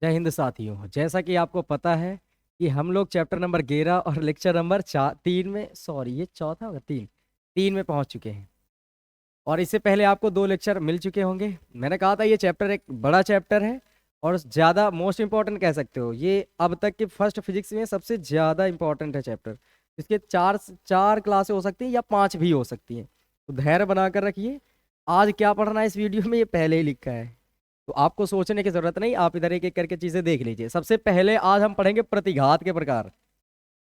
जय हिंद साथियों। जैसा कि आपको पता है कि हम लोग चैप्टर नंबर 11 और लेक्चर नंबर 3 में, सॉरी ये चौथा होगा, तीन तीन में पहुंच चुके हैं। और इससे पहले आपको 2 लेक्चर मिल चुके होंगे। मैंने कहा था ये चैप्टर एक बड़ा चैप्टर है और ज़्यादा मोस्ट इंपॉर्टेंट कह सकते हो। ये अब तक के फर्स्ट फिजिक्स में सबसे ज़्यादा इंपॉर्टेंट है चैप्टर। इसके चार चार क्लासें हो सकती हैं या 5 भी हो सकती हैं। तो धैर्य बनाकर रखिए। आज क्या पढ़ना है इस वीडियो में ये पहले ही लिखा है, तो आपको सोचने की जरूरत नहीं। आप इधर एक एक करके चीजें देख लीजिए। सबसे पहले आज हम पढ़ेंगे प्रतिघात के प्रकार।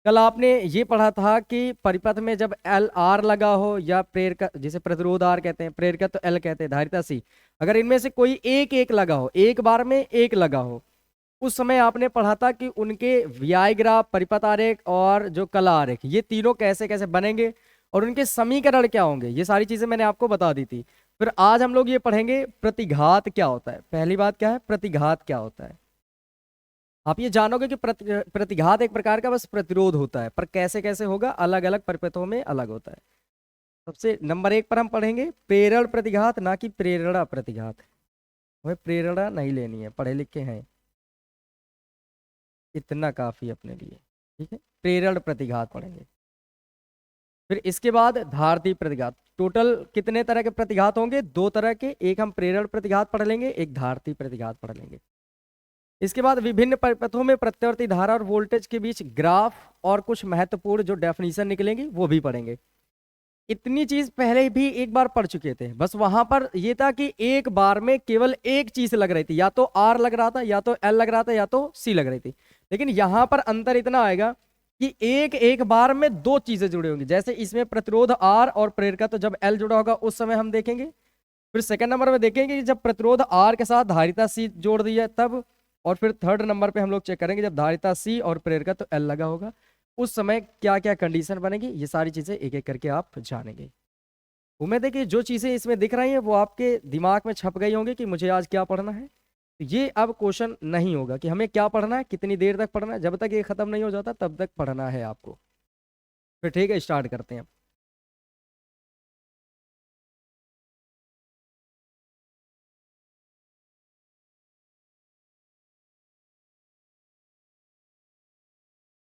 कल आपने ये पढ़ा था कि परिपथ में जब एल आर लगा हो या प्रेरक, जिसे प्रतिरोध आर कहते हैं, प्रेरकत्व तो एल कहते हैं, धारिता सी, अगर इनमें से कोई एक एक लगा हो, एक बार में एक लगा हो, उस समय आपने पढ़ा था कि उनके व्याय ग्राफ, परिपथ आरेख और जो कला आरेख, ये तीनों कैसे कैसे बनेंगे और उनके समीकरण क्या होंगे, ये सारी चीजें मैंने आपको बता दी थी। फिर आज हम लोग ये पढ़ेंगे प्रतिघात क्या होता है। पहली बात क्या है, प्रतिघात क्या होता है। आप ये जानोगे कि प्रतिघात एक प्रकार का बस प्रतिरोध होता है, पर कैसे कैसे होगा, अलग अलग परिपथों में अलग होता है। सबसे नंबर 1 पर हम पढ़ेंगे प्रेरण प्रतिघात, ना कि प्रेरणा प्रतिघात। हमें प्रेरणा नहीं लेनी है, पढ़े लिखे हैं, इतना काफी अपने लिए। ठीक है, प्रेरण प्रतिघात पढ़ेंगे। फिर इसके बाद धारती प्रतिघात। टोटल कितने तरह के प्रतिघात होंगे? 2 तरह के। एक हम प्रेरण प्रतिघात पढ़ लेंगे, एक धारती प्रतिघात पढ़ लेंगे। इसके बाद विभिन्न परिपथों में प्रत्यावर्ती धारा और वोल्टेज के बीच ग्राफ और कुछ महत्वपूर्ण जो डेफिनेशन निकलेंगी वो भी पढ़ेंगे। इतनी चीज पहले भी एक बार पढ़ चुके थे, बस वहां पर ये था कि एक बार में केवल एक चीज लग रही थी, या तो आर लग रहा था, या तो एल लग रहा था, या तो सी लग रही थी। लेकिन यहां पर अंतर इतना आएगा कि एक एक बार में 2 चीजें जुड़ी होंगी। जैसे इसमें प्रतिरोध आर और प्रेरकत्व तो जब एल जुड़ा होगा उस समय हम देखेंगे। फिर सेकंड नंबर में देखेंगे कि जब प्रतिरोध आर के साथ धारिता सी जोड़ दी है तब। और फिर थर्ड नंबर पे हम लोग चेक करेंगे जब धारिता सी और प्रेरकत्व तो एल लगा होगा उस समय क्या क्या कंडीशन बनेगी। ये सारी चीजें एक एक करके आप जानेंगे। उम्मीद है कि जो चीजें इसमें दिख रही हैं वो आपके दिमाग में छप गई होंगी कि मुझे आज क्या पढ़ना है। तो ये अब क्वेश्चन नहीं होगा कि हमें क्या पढ़ना है, कितनी देर तक पढ़ना है। जब तक ये खत्म नहीं हो जाता तब तक पढ़ना है आपको। फिर ठीक है, स्टार्ट करते हैं।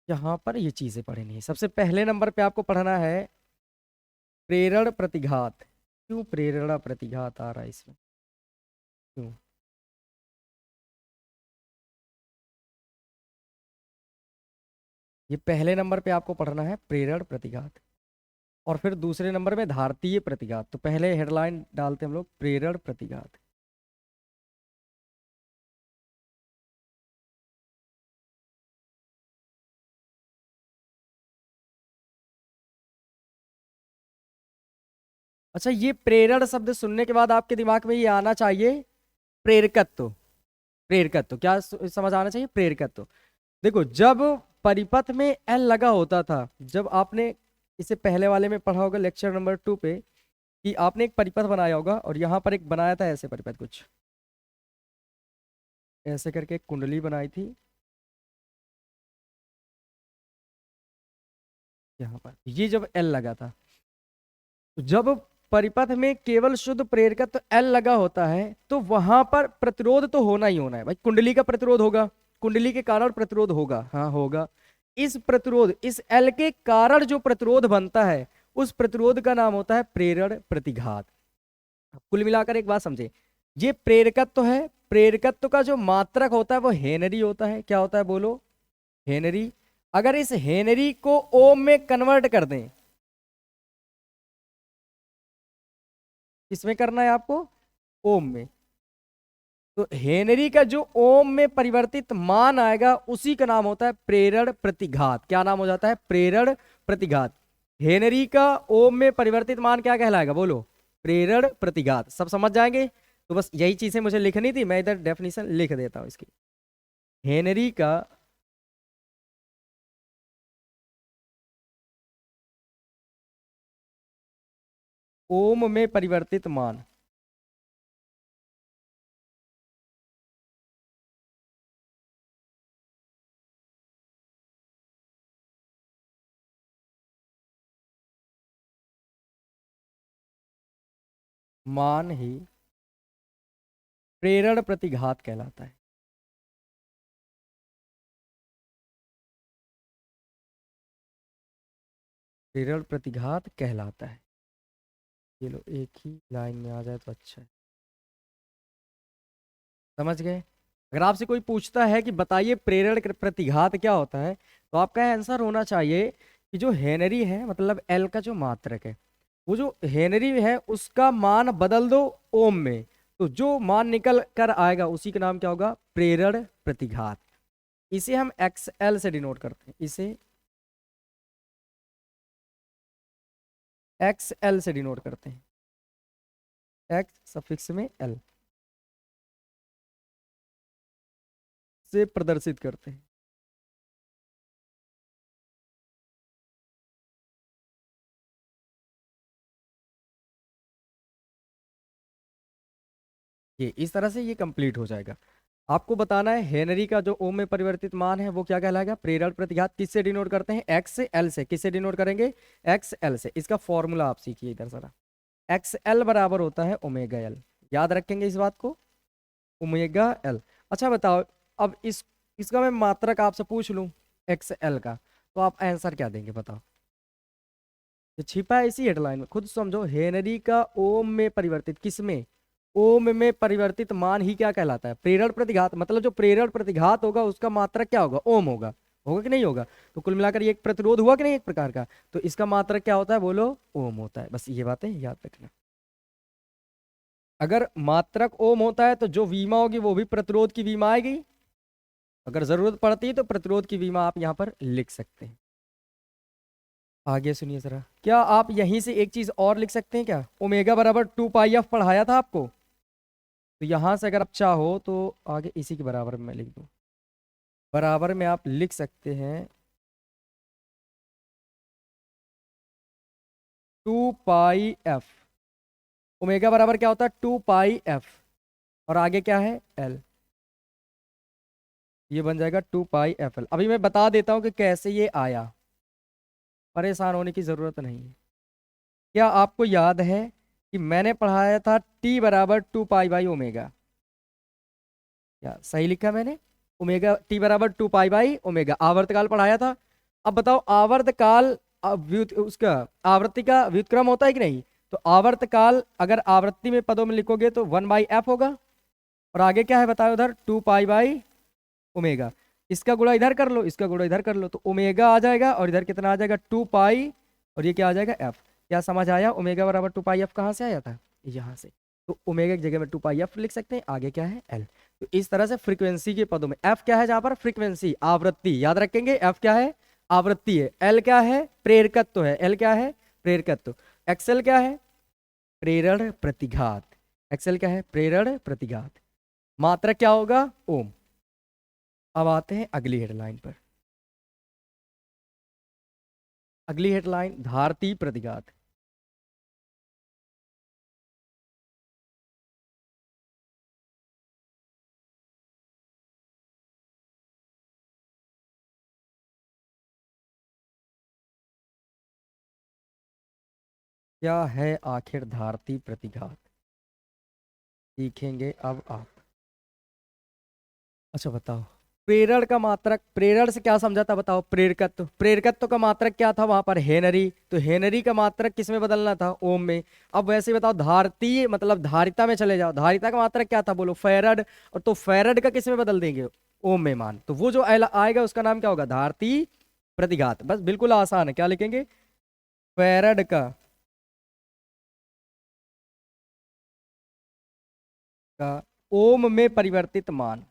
यहाँ पर ये चीजें पढ़नी है। सबसे पहले नंबर पे आपको पढ़ना है प्रेरण प्रतिघात। क्यों प्रेरणा प्रतिघात आ रहा है इसमें, क्यों? ये पहले नंबर पे आपको पढ़ना है प्रेरण प्रतिघात और फिर दूसरे नंबर में धारतीय प्रतिघात। तो पहले हेडलाइन डालते हैं हम लोग प्रेरण प्रतिघात। अच्छा, ये प्रेरण शब्द सुनने के बाद आपके दिमाग में ये आना चाहिए प्रेरकत्व। प्रेरकत्व क्या समझ आना चाहिए? प्रेरकत्व। देखो, जब परिपथ में एल लगा होता था, जब आपने इसे पहले वाले में पढ़ा होगा लेक्चर नंबर 2 पे, कि आपने एक परिपथ बनाया होगा और यहाँ पर एक बनाया था ऐसे परिपथ, कुछ ऐसे करके एक कुंडली बनाई थी यहाँ पर। ये जब एल लगा था, तो जब परिपथ में केवल शुद्ध प्रेरकत्व एल लगा होता है तो वहां पर प्रतिरोध तो होना ही होना है भाई। कुंडली का प्रतिरोध होगा, कुंडली के कारण प्रतिरोध होगा, हाँ होगा। इस प्रतिरोध, इस एल के कारण जो प्रतिरोध बनता है उस प्रतिरोध का नाम होता है प्रेरण प्रतिघात। कुल मिलाकर एक बात समझे, ये प्रेरकत्व है। प्रेरकत्व का जो मात्रक होता है वो हेनरी होता है। क्या होता है बोलो? हेनरी। अगर इस हेनरी को ओम में कन्वर्ट कर दें, किसमें करना है आपको? ओम में। तो हेनरी का जो ओम में परिवर्तित मान आएगा उसी का नाम होता है प्रेरण प्रतिघात। क्या नाम हो जाता है? प्रेरण प्रतिघात। हेनरी का ओम में परिवर्तित मान क्या कहलाएगा बोलो? प्रेरण प्रतिघात। सब समझ जाएंगे? तो बस यही चीजें मुझे लिखनी थी, मैं इधर डेफिनेशन लिख देता हूं इसकी। हेनरी का ओम में परिवर्तित मान ही प्रेरण प्रतिघात कहलाता है। प्रेरण प्रतिघात कहलाता है। ये लो, एक ही लाइन में आ जाए तो अच्छा है। समझ गए? अगर आपसे कोई पूछता है कि बताइए प्रेरण प्रतिघात क्या होता है, तो आपका आंसर होना चाहिए कि जो हेनरी है, मतलब एल का जो मात्रक है, वो जो हेनरी है उसका मान बदल दो ओम में, तो जो मान निकल कर आएगा उसी का नाम क्या होगा? प्रेरण प्रतिघात। इसे हम एक्स एल से डिनोट करते हैं, इसे एक्स एल से डिनोट करते हैं, एक्स सफिक्स में एल से प्रदर्शित करते हैं। ये इस तरह से ये कंप्लीट हो जाएगा। आपको बताना है हेनरी का जो ओम में परिवर्तित मान है वो क्या कहलाएगा? प्रेरण प्रतिघात। किससे डिनोट करते हैं? एक्स से एल से। किससे डिनोट करेंगे? एक्स एल से। इसका फॉर्मूला आप सीखिए इधर जरा। एक्स एल बराबर होता है ओमेगा एल। याद रखेंगे इस बात को, ओमेगा एल। अच्छा बताओ, अब इसका मैं मात्रक आपसे पूछ लूं एक्स एल का, तो आप आंसर क्या देंगे बताओ? ये छिपा है इसी हेडलाइन में, खुद समझो। हेनरी का ओम में परिवर्तित, किसमें? ओम में परिवर्तित मान ही क्या कहलाता है? प्रेरण प्रतिघात। मतलब जो प्रेरण प्रतिघात होगा उसका मात्रक क्या होगा? ओम होगा। होगा कि नहीं होगा? तो कुल मिलाकर ये एक प्रतिरोध हुआ कि नहीं एक प्रकार का? तो इसका मात्रक क्या होता है बोलो? ओम होता है। बस ये बातें याद रखना। अगर मात्रक ओम होता है तो जो वीमा होगी वो भी प्रतिरोध की वीमा आएगी। अगर जरूरत पड़ती है तो प्रतिरोध की वीमा आप यहाँ पर लिख सकते हैं। आगे सुनिए जरा, क्या आप यहीं से एक चीज और लिख सकते हैं क्या? ओमेगा बराबर 2 पाई एफ पढ़ाया था आपको, तो यहां से अगर आप चाहो तो आगे इसी के बराबर में मैं लिख दूं। बराबर में आप लिख सकते हैं 2 पाई एफ। ओमेगा बराबर क्या होता है? 2 पाई एफ। और आगे क्या है? एल। ये बन जाएगा 2 पाई एफ एल। अभी मैं बता देता हूं कि कैसे ये आया, परेशान होने की जरूरत नहीं है। क्या आपको याद है कि मैंने पढ़ाया था टी बराबर 2 पाई बाई ओमेगा? क्या सही लिखा मैंने? ओमेगा टी बराबर 2 पाई बाई ओमेगा आवर्तकाल पढ़ाया था। अब बताओ आवर्तकाल, उसका आवृत्ति का व्युत्क्रम होता है कि नहीं? तो आवर्तकाल अगर आवृत्ति में पदों में लिखोगे तो 1/f होगा। और आगे क्या है बताओ? उधर 2 पाई बाई ओमेगा। इसका गुणा इधर कर लो, इसका गुणा इधर कर लो, तो ओमेगा आ जाएगा और इधर कितना आ जाएगा? 2 पाई। और ये क्या आ जाएगा? एफ। क्या समझ आया? ओमेगा बराबर 2 पाई एफ कहाँ से आया था? यहाँ से। तो ओमेगा की जगह में 2 पाई एफ लिख सकते हैं। आगे क्या है? एल। तो इस तरह से फ्रीक्वेंसी के पदों में एफ क्या है? जहां पर फ्रीक्वेंसी, आवृत्ति याद रखेंगे। एफ क्या है? आवृत्ति है। एल क्या है? प्रेरकत्व है। एल क्या है? प्रेरकत्व। एक्सएल क्या है? प्रेरण प्रतिघात। एक्सएल क्या है? प्रेरण प्रतिघात। मात्रा क्या होगा? ओम। अब आते हैं अगली हेडलाइन पर। अगली हेडलाइन धारती प्रतिघात। क्या है आखिर धारती प्रतिघात? सीखेंगे अब आप। अच्छा बताओ, प्रेरण का मात्रक, प्रेरण से क्या समझा था बताओ? प्रेरकत्व। प्रेरकत्व का मात्रक क्या था वहां पर? हेनरी। तो हेनरी का मात्रक किस में बदलना था? ओम में। अब वैसे ही बताओ धारती, मतलब धारिता में चले जाओ। धारिता का मात्रक क्या था बोलो? फैरड। और तो फैरड का किस में बदल देंगे? ओम में मान। तो वो जो आएगा उसका नाम क्या होगा? धारती प्रतिघात। बस बिल्कुल आसान है, क्या लिखेंगे? फैरड का ओम में परिवर्तित मान।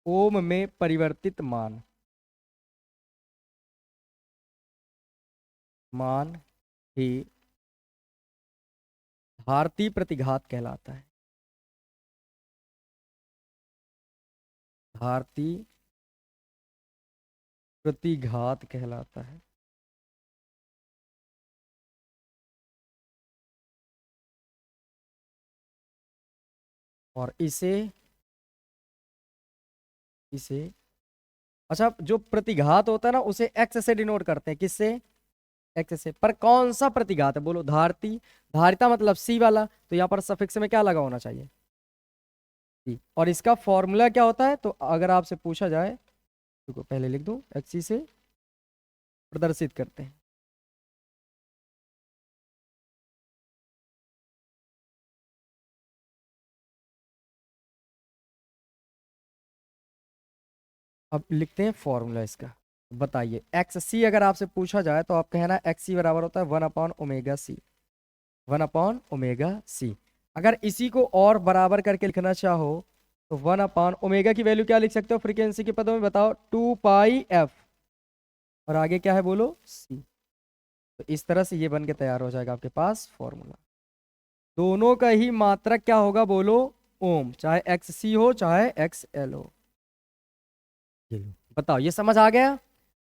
ओम में परिवर्तित मान, मान ही भारतीय प्रतिघात कहलाता है। भारतीय प्रतिघात कहलाता है। और इसे इसे अच्छा, जो प्रतिघात होता है ना उसे एक्स से डिनोट करते हैं। किससे? एक्स से। पर कौन सा प्रतिघात है बोलो? धारती। धारिता मतलब सी वाला, तो यहाँ पर सफिक्स में क्या लगा होना चाहिए? सी। और इसका फॉर्मूला क्या होता है? तो अगर आपसे पूछा जाए, देखो पहले लिख दूं, एक्सी से प्रदर्शित करते हैं। अब लिखते हैं फॉर्मूला इसका। बताइए एक्स सी अगर आपसे पूछा जाए तो आप कहना एक्स सी बराबर होता है 1/ओमेगा सी, 1/ओमेगा सी। अगर इसी को और बराबर करके लिखना चाहो तो 1/ओमेगा की वैल्यू क्या लिख सकते हो फ्रीक्वेंसी के पदों में, बताओ, 2πf, और आगे क्या है बोलो, सी। तो इस तरह से ये बन के तैयार हो जाएगा आपके पास फॉर्मूला। दोनों का ही मात्रक क्या होगा बोलो, ओम, चाहे एक्स सी हो चाहे एक्स एल हो। ये लो। बताओ ये समझ आ गया।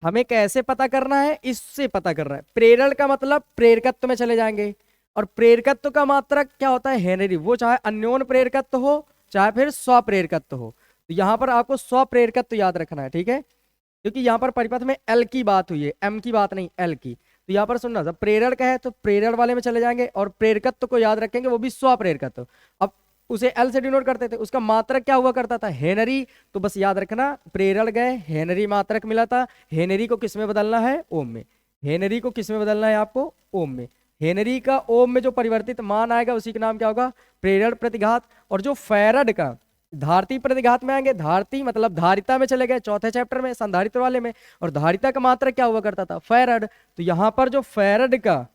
हमें कैसे पता करना है, इससे पता करना है। प्रेरण का मतलब प्रेरकत्व में चले जाएंगे, और प्रेरकत्व का मात्रक क्या होता है, हेनरी। वो चाहे अन्योन प्रेरकत्व हो चाहे फिर स्वप्रेरकत्व हो। तो यहां पर आपको स्वप्रेरकत्व याद रखना है, ठीक है, क्योंकि यहाँ पर परिपथ में एल की बात हुई है, एम की बात नहीं, एल की। तो यहाँ पर सुनना, जब प्रेरण का है तो प्रेरण वाले में चले जाएंगे, और प्रेरकत्व को याद रखेंगे, वो भी स्वप्रेरकत्व। अब उसे एल से डिनोट करते थे, उसका मात्रक क्या हुआ करता था, हेनरी। तो बस याद रखना, प्रेरण गए, हेनरी मात्रक मिला था, हेनरी को किस में बदलना है, ओम में। हेनरी को किस में बदलना है आपको, ओम में। हेनरी का ओम में जो परिवर्तित मान आएगा उसी का नाम क्या होगा, प्रेरण प्रतिघात। और जो फैरड का धारती प्रतिघात में आएंगे, धारती मतलब धारिता में चले गए चौथे चैप्टर में संधारित्र वाले में, और धारिता का मात्रक क्या हुआ करता था, फैरड। तो यहां पर जो फैरड का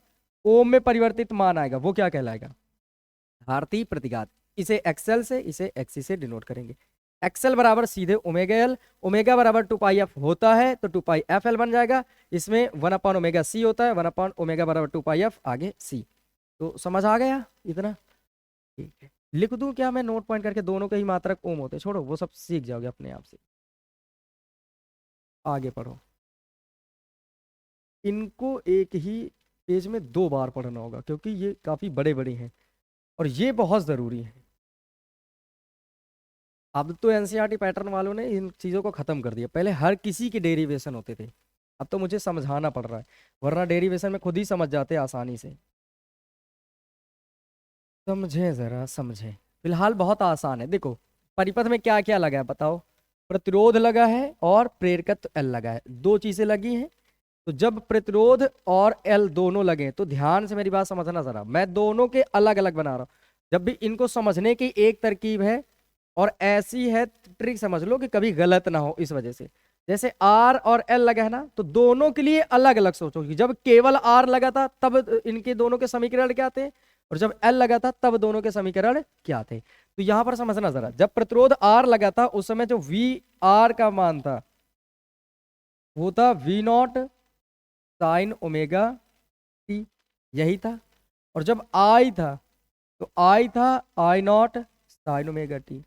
ओम में परिवर्तित मान आएगा वो क्या कहलाएगा, धारती प्रतिघात। इसे एक्सएल से, इसे एक्सी से डिनोट करेंगे। एक्सएल बराबर सीधे ओमेगा एल, ओमेगा बराबर 2πf होता है तो 2πfl बन जाएगा। इसमें 1/ओमेगा सी होता है, 1/ओमेगा बराबर 2πf आगे सी। तो समझ आ गया इतना, ठीक है। लिख दूं क्या मैं नोट पॉइंट करके, दोनों के ही मात्रक ओम होते हैं, छोड़ो वो सब सीख जाओगे अपने आप से, आगे पढ़ो। इनको एक ही पेज में 2 बार पढ़ना होगा क्योंकि ये काफी बड़े बड़े हैं और ये बहुत जरूरी है। अब तो एनसीईआरटी पैटर्न वालों ने इन चीजों को खत्म कर दिया, पहले हर किसी के डेरिवेशन होते थे, अब तो मुझे समझाना पड़ रहा है, वरना डेरिवेशन में खुद ही समझ जाते आसानी से। समझे जरा समझे, फिलहाल बहुत आसान है। देखो परिपथ में क्या क्या लगा है बताओ, प्रतिरोध लगा है और प्रेरकत्व एल लगा है, दो चीजें लगी हैं। तो जब प्रतिरोध और एल दोनों लगे, तो ध्यान से मेरी बात समझना जरा, मैं दोनों के अलग अलग बना रहा हूं, जब भी इनको समझने की एक तरकीब है, और ऐसी है ट्रिक समझ लो कि कभी गलत ना हो इस वजह से। जैसे आर और एल लगा है ना, तो दोनों के लिए अलग अलग सोचो कि जब केवल आर लगा था तब इनके दोनों के समीकरण क्या थे, और जब एल लगा था तब दोनों के समीकरण क्या थे। तो यहां पर समझना जरा, जब प्रतिरोध आर लगा था उस समय जो वी आर का मान था वो था V0 साइन ओमेगा टी, यही था। और जब आई था तो आई था I0 साइन ओमेगा टी।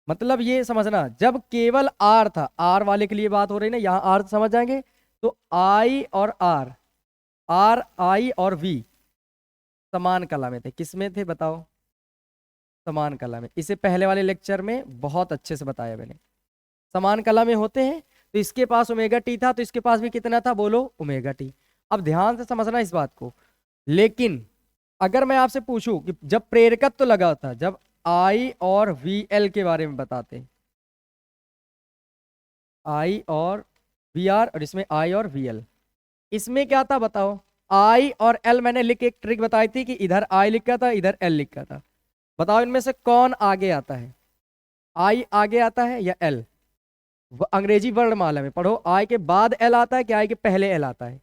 मतलब ये समझना, जब केवल आर था, आर वाले के लिए बात हो रही ना, यहां आर समझ जाएंगे, तो आई और आर, आर आई और वी समान कला में थे। किस में थे बताओ, समान कला में। इसे पहले वाले लेक्चर में बहुत अच्छे से बताया मैंने, समान कला में होते हैं। तो इसके पास ओमेगा टी था तो इसके पास भी कितना था बोलो, ओमेगा टी। अब ध्यान से समझना इस बात को। लेकिन अगर मैं आपसे पूछूं कि जब प्रेरकत्व तो लगा था, जब आई और वी एल के बारे में बताते हैं, आई और वी आर, और इसमें आई और वी एल, इसमें क्या था बताओ, आई और एल मैंने लिख के एक ट्रिक बताई थी कि इधर आई लिखा था इधर एल लिखा था। बताओ इनमें से कौन आगे आता है, आई आगे आता है या एल। अंग्रेजी वर्णमाला में पढ़ो, आई के बाद एल आता है कि आई के पहले एल आता है,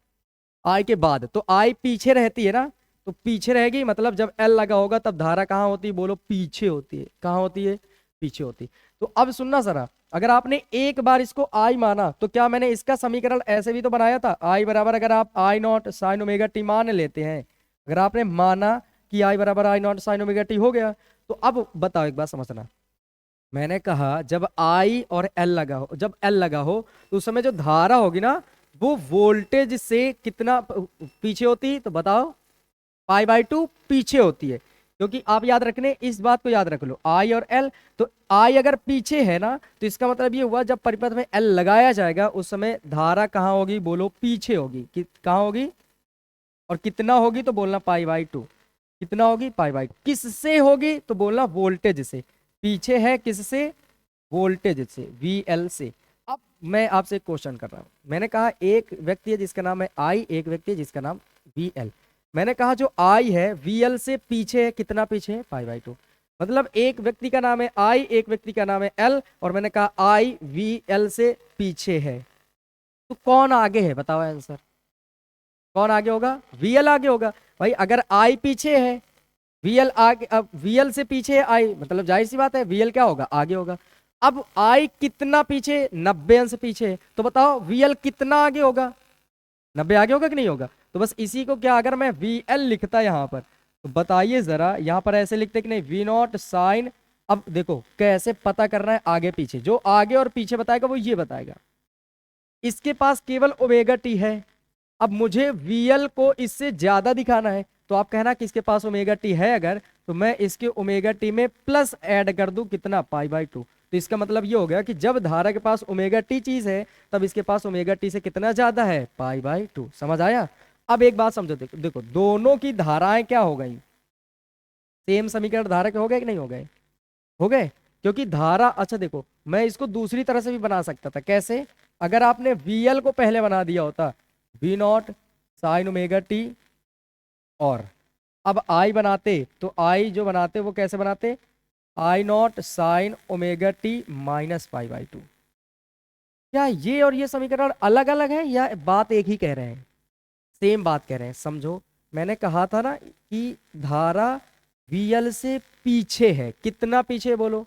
आई के बाद। तो आई पीछे रहती है ना, तो पीछे रहेगी, मतलब जब एल लगा होगा तब धारा कहाँ होती है बोलो, पीछे होती है। कहाँ होती है, पीछे होती है। तो अब सुनना जरा, अगर आपने एक बार इसको आई माना तो क्या मैंने इसका समीकरण ऐसे भी तो बनाया था, आई बराबर, अगर आप I0 साइन ओमेगा टी मान लेते हैं, अगर आपने माना कि आई बराबर I0 साइन ओमेगा टी हो गया, तो अब बताओ एक बात समझना, मैंने कहा जब आई और एल लगा हो, जब एल लगा हो तो उस समय जो धारा होगी ना वो वोल्टेज से कितना पीछे होती, तो बताओ π/2 पीछे होती है। क्योंकि आप याद रखने, इस बात को याद रख लो, आई और एल, तो आई अगर पीछे है ना तो इसका मतलब ये हुआ जब परिपथ में एल लगाया जाएगा उस समय धारा कहाँ होगी बोलो, पीछे होगी। कहाँ होगी और कितना होगी तो बोलना π/2, कितना होगी π/2। किससे होगी तो बोलना वोल्टेज से, पीछे है किससे, वोल्टेज से, VL से। अब मैं आपसे एक क्वेश्चन कर रहा हूँ। मैंने कहा एक व्यक्ति है जिसका नाम है आई, एक व्यक्ति है जिसका नाम वी एल। मैंने कहा जो आई है वी एल से पीछे है, कितना पीछे है, पाई बाई टू। मतलब एक व्यक्ति का नाम है आई, एक व्यक्ति का नाम है एल, और मैंने कहा आई वी एल से पीछे है, तो कौन आगे है बताओ आंसर। कौन आगे होगा, वी एल आगे होगा। भाई अगर आई पीछे है, वी एल आगे, अब वी एल से पीछे है आई, मतलब जाहिर सी बात है वी एल क्या होगा, आगे होगा। अब आई कितना पीछे, 90 अंश पीछे है, तो बताओ वी एल कितना आगे होगा, 90 आगे होगा कि नहीं होगा। तो बस इसी को क्या अगर मैं वी एल लिखता यहाँ पर, तो बताइए जरा, यहाँ पर ऐसे लिखते कि नहीं, वी नॉट साइन। अब देखो कैसे पता करना है आगे पीछे, जो आगे और पीछे बताएगा वो ये बताएगा। इसके पास केवल ओमेगा टी है, अब मुझे वीएल को इससे ज्यादा दिखाना है, तो आप कहना कि इसके पास ओमेगा टी है अगर, तो मैं इसके ओमेगा टी में प्लस ऐड कर दूं, कितना, पाई बाई टू। तो इसका मतलब ये हो गया कि जब धारा के पास ओमेगा टी चीज है तब इसके पास ओमेगा टी से कितना ज्यादा है, पाई बाई टू। समझ आया। अब एक बात समझो, देखो देखो दोनों की धाराएं क्या हो गई, सेम समीकरण धारा के हो गए कि नहीं हो गए, हो गए। क्योंकि धारा, अच्छा देखो मैं इसको दूसरी तरह से भी बना सकता था, कैसे, अगर आपने वीएल को पहले बना दिया होता v naught sine omega t, और अब आई बनाते, तो आई जो बनाते वो कैसे बनाते, I naught sine omega T minus pi by two. क्या ये और ये समीकरण अलग अलग है या बात एक ही कह रहे हैं, सेम बात कह रहे हैं। समझो मैंने कहा था ना कि धारा वीएल से पीछे है, कितना पीछे बोलो।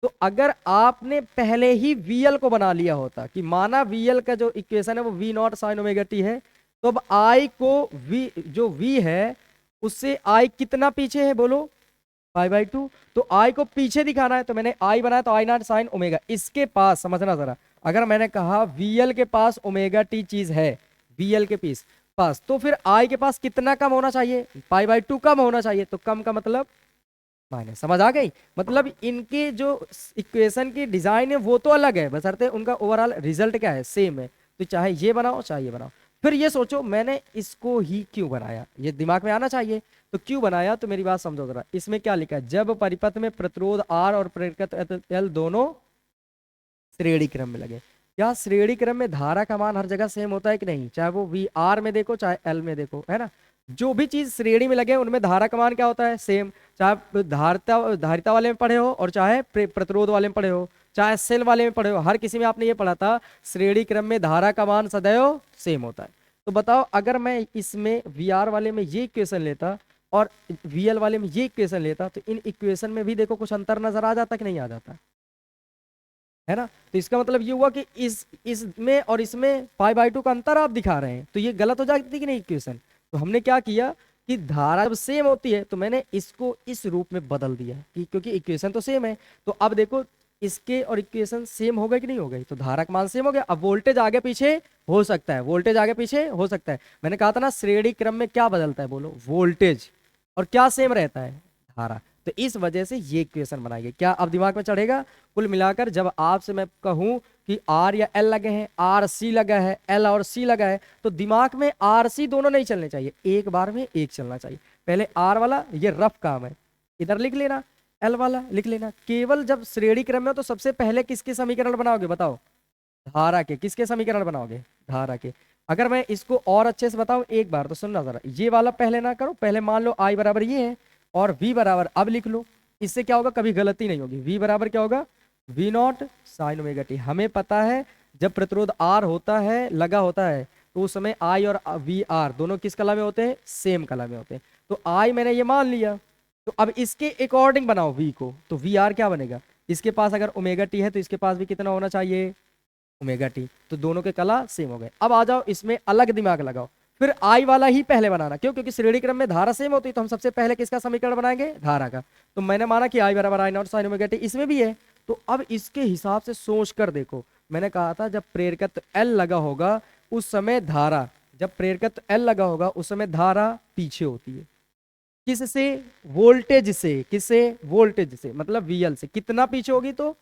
तो अगर आपने पहले ही वीएल को बना लिया होता कि माना वीएल का जो इक्वेशन है वो we naught sine omega t है, तो अब आई को वी, जो वी है उससे आई कितना पीछे है बोलो, पाई बाई टू। तो आई को पीछे दिखाना है, तो मैंने आई बनाया, तो आई नॉट साइन ओमेगा, इसके पास समझना जरा, अगर मैंने कहा वीएल के पास ओमेगा टी चीज है, वीएल के पास, तो फिर आई के पास कितना कम होना चाहिए, पाई बाई टू कम होना चाहिए। तो कम का मतलब माइनस, समझ आ गई। मतलब इनके जो इक्वेशन की डिजाइन है वो तो अलग है, बशर्ते उनका ओवरऑल रिजल्ट क्या है, सेम है। तो चाहे ये बनाओ चाहे ये बनाओ। फिर ये सोचो मैंने इसको ही क्यों बनाया, ये दिमाग में आना चाहिए। तो क्यों बनाया, तो मेरी बात समझो जरा, इसमें क्या लिखा है, जब परिपथ में प्रतिरोध आर और प्रेरकत्व एल दोनों श्रेणी क्रम में लगे। क्या श्रेणी क्रम में धारा का मान हर जगह सेम होता है कि नहीं, चाहे वो वी आर में देखो चाहे एल में देखो, है ना। जो भी चीज श्रेणी में लगे उनमें धारा का मान क्या होता है, सेम। चाहे धारिता वाले में पढ़े हो और चाहे प्रतिरोध वाले में पढ़े हो, चाहे सेल वाले में पढ़े हो, हर किसी में आपने ये पढ़ा था श्रेणी क्रम में धारा का मान सदैव सेम होता है। तो बताओ अगर मैं इसमें वी आर वाले में ये इक्वेशन लेता और वी एल वाले में ये इक्वेशन लेता, तो इन इक्वेशन में भी देखो कुछ अंतर नजर आ जाता कि नहीं आ जाता, है ना। तो इसका मतलब ये हुआ कि इसमें और इसमें पाई बाई टू का अंतर आप दिखा रहे हैं, तो ये गलत हो जाती कि नहीं इक्वेशन। तो हमने क्या किया कि धारा जब सेम होती है तो मैंने इसको इस रूप में बदल दिया कि क्योंकि इक्वेशन तो सेम है। तो अब देखो इसके और इक्वेशन सेम हो गए कि नहीं हो गई, तो धारा का मान सेम हो गया। अब वोल्टेज आगे पीछे हो सकता है, वोल्टेज आगे पीछे हो सकता है। मैंने कहा था ना श्रेणी क्रम में क्या बदलता है बोलो, वोल्टेज, और क्या सेम रहता है, धारा। तो इस वजह से ये इक्वेशन बनाई गई। क्या अब दिमाग में चढ़ेगा। कुल मिलाकर जब आपसे मैं कहूं कि आर या एल लगे हैं, आर सी लगा है, एल और सी लगा है, तो दिमाग में आर सी दोनों नहीं चलने चाहिए, एक बार में एक चलना चाहिए। पहले आर वाला ये रफ काम है, इधर लिख लेना, एल वाला लिख लेना। केवल जब श्रेणी क्रम में हो तो सबसे पहले किसके समीकरण बनाओगे बताओ, धारा के। किसके समीकरण बनाओगे, धारा के। अगर मैं इसको और अच्छे से बताऊं एक बार तो सुनना जरा, ये वाला पहले ना करो, पहले मान लो आई बराबर ये है और v बराबर अब लिख लो। इससे क्या होगा, कभी गलती नहीं होगी। v बराबर क्या होगा, v not sine omega T. हमें पता है जब प्रतिरोध r होता है, लगा होता है, तो उस समय i और वी आर दोनों किस कला में होते हैं, सेम कला में होते हैं। तो i मैंने ये मान लिया, तो अब इसके अकॉर्डिंग बनाओ v को, तो वी आर क्या बनेगा, इसके पास अगर ओमेगा टी है तो इसके पास भी कितना होना चाहिए, ओमेगा टी। तो दोनों के कला सेम हो गए। अब आ जाओ इसमें अलग दिमाग लगाओ, फिर आई वाला ही पहले बनाना। क्यों, क्योंकि श्रेणी क्रम में धारा सेम होती है, तो हम सबसे पहले किसका समीकरण बनाएंगे, धारा का। तो मैंने माना कि आई बराबर आई नॉट साइन ओमेगा टी, इसमें भी है। तो अब इसके हिसाब से सोच कर देखो, मैंने कहा था जब प्रेरकत्व एल लगा होगा उस समय धारा, जब प्रेरकत्व एल लगा होगा उस समय धारा पीछे होती है, किससे, वोल्टेज से। किससे, वोल्टेज से, मतलब वीएल से। कितना पीछे होगी, तो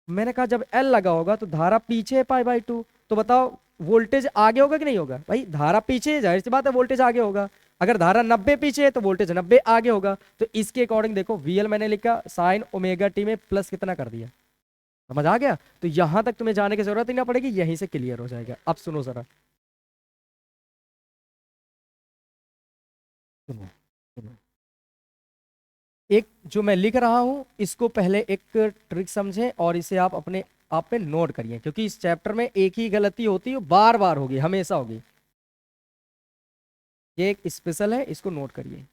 मैंने कहा जब एल लगा होगा तो धारा पीछे है पाई बाई टू। तो बताओ वोल्टेज आगे होगा कि नहीं होगा, भाई धारा पीछे है, जाहिर सी बात है वोल्टेज आगे होगा। अगर धारा 90 पीछे है तो वोल्टेज 90 आगे होगा। तो इसके अकॉर्डिंग देखो वीएल मैंने लिखा साइन ओमेगा टी में प्लस कितना कर दिया, समझ आ गया? तो यहां तक तुम्हें जाने की जरूरत ही ना पड़ेगी, यहीं से क्लियर हो जाएगा। अब सुनो जरा, सुनो सुनो। एक जो मैं लिख रहा हूं इसको पहले एक ट्रिक समझें और इसे आप अपने आप पे नोट करिए, क्योंकि इस चैप्टर में एक ही गलती होती है, बार बार होगी, हमेशा होगी। ये एक स्पेशल है, इसको नोट करिए।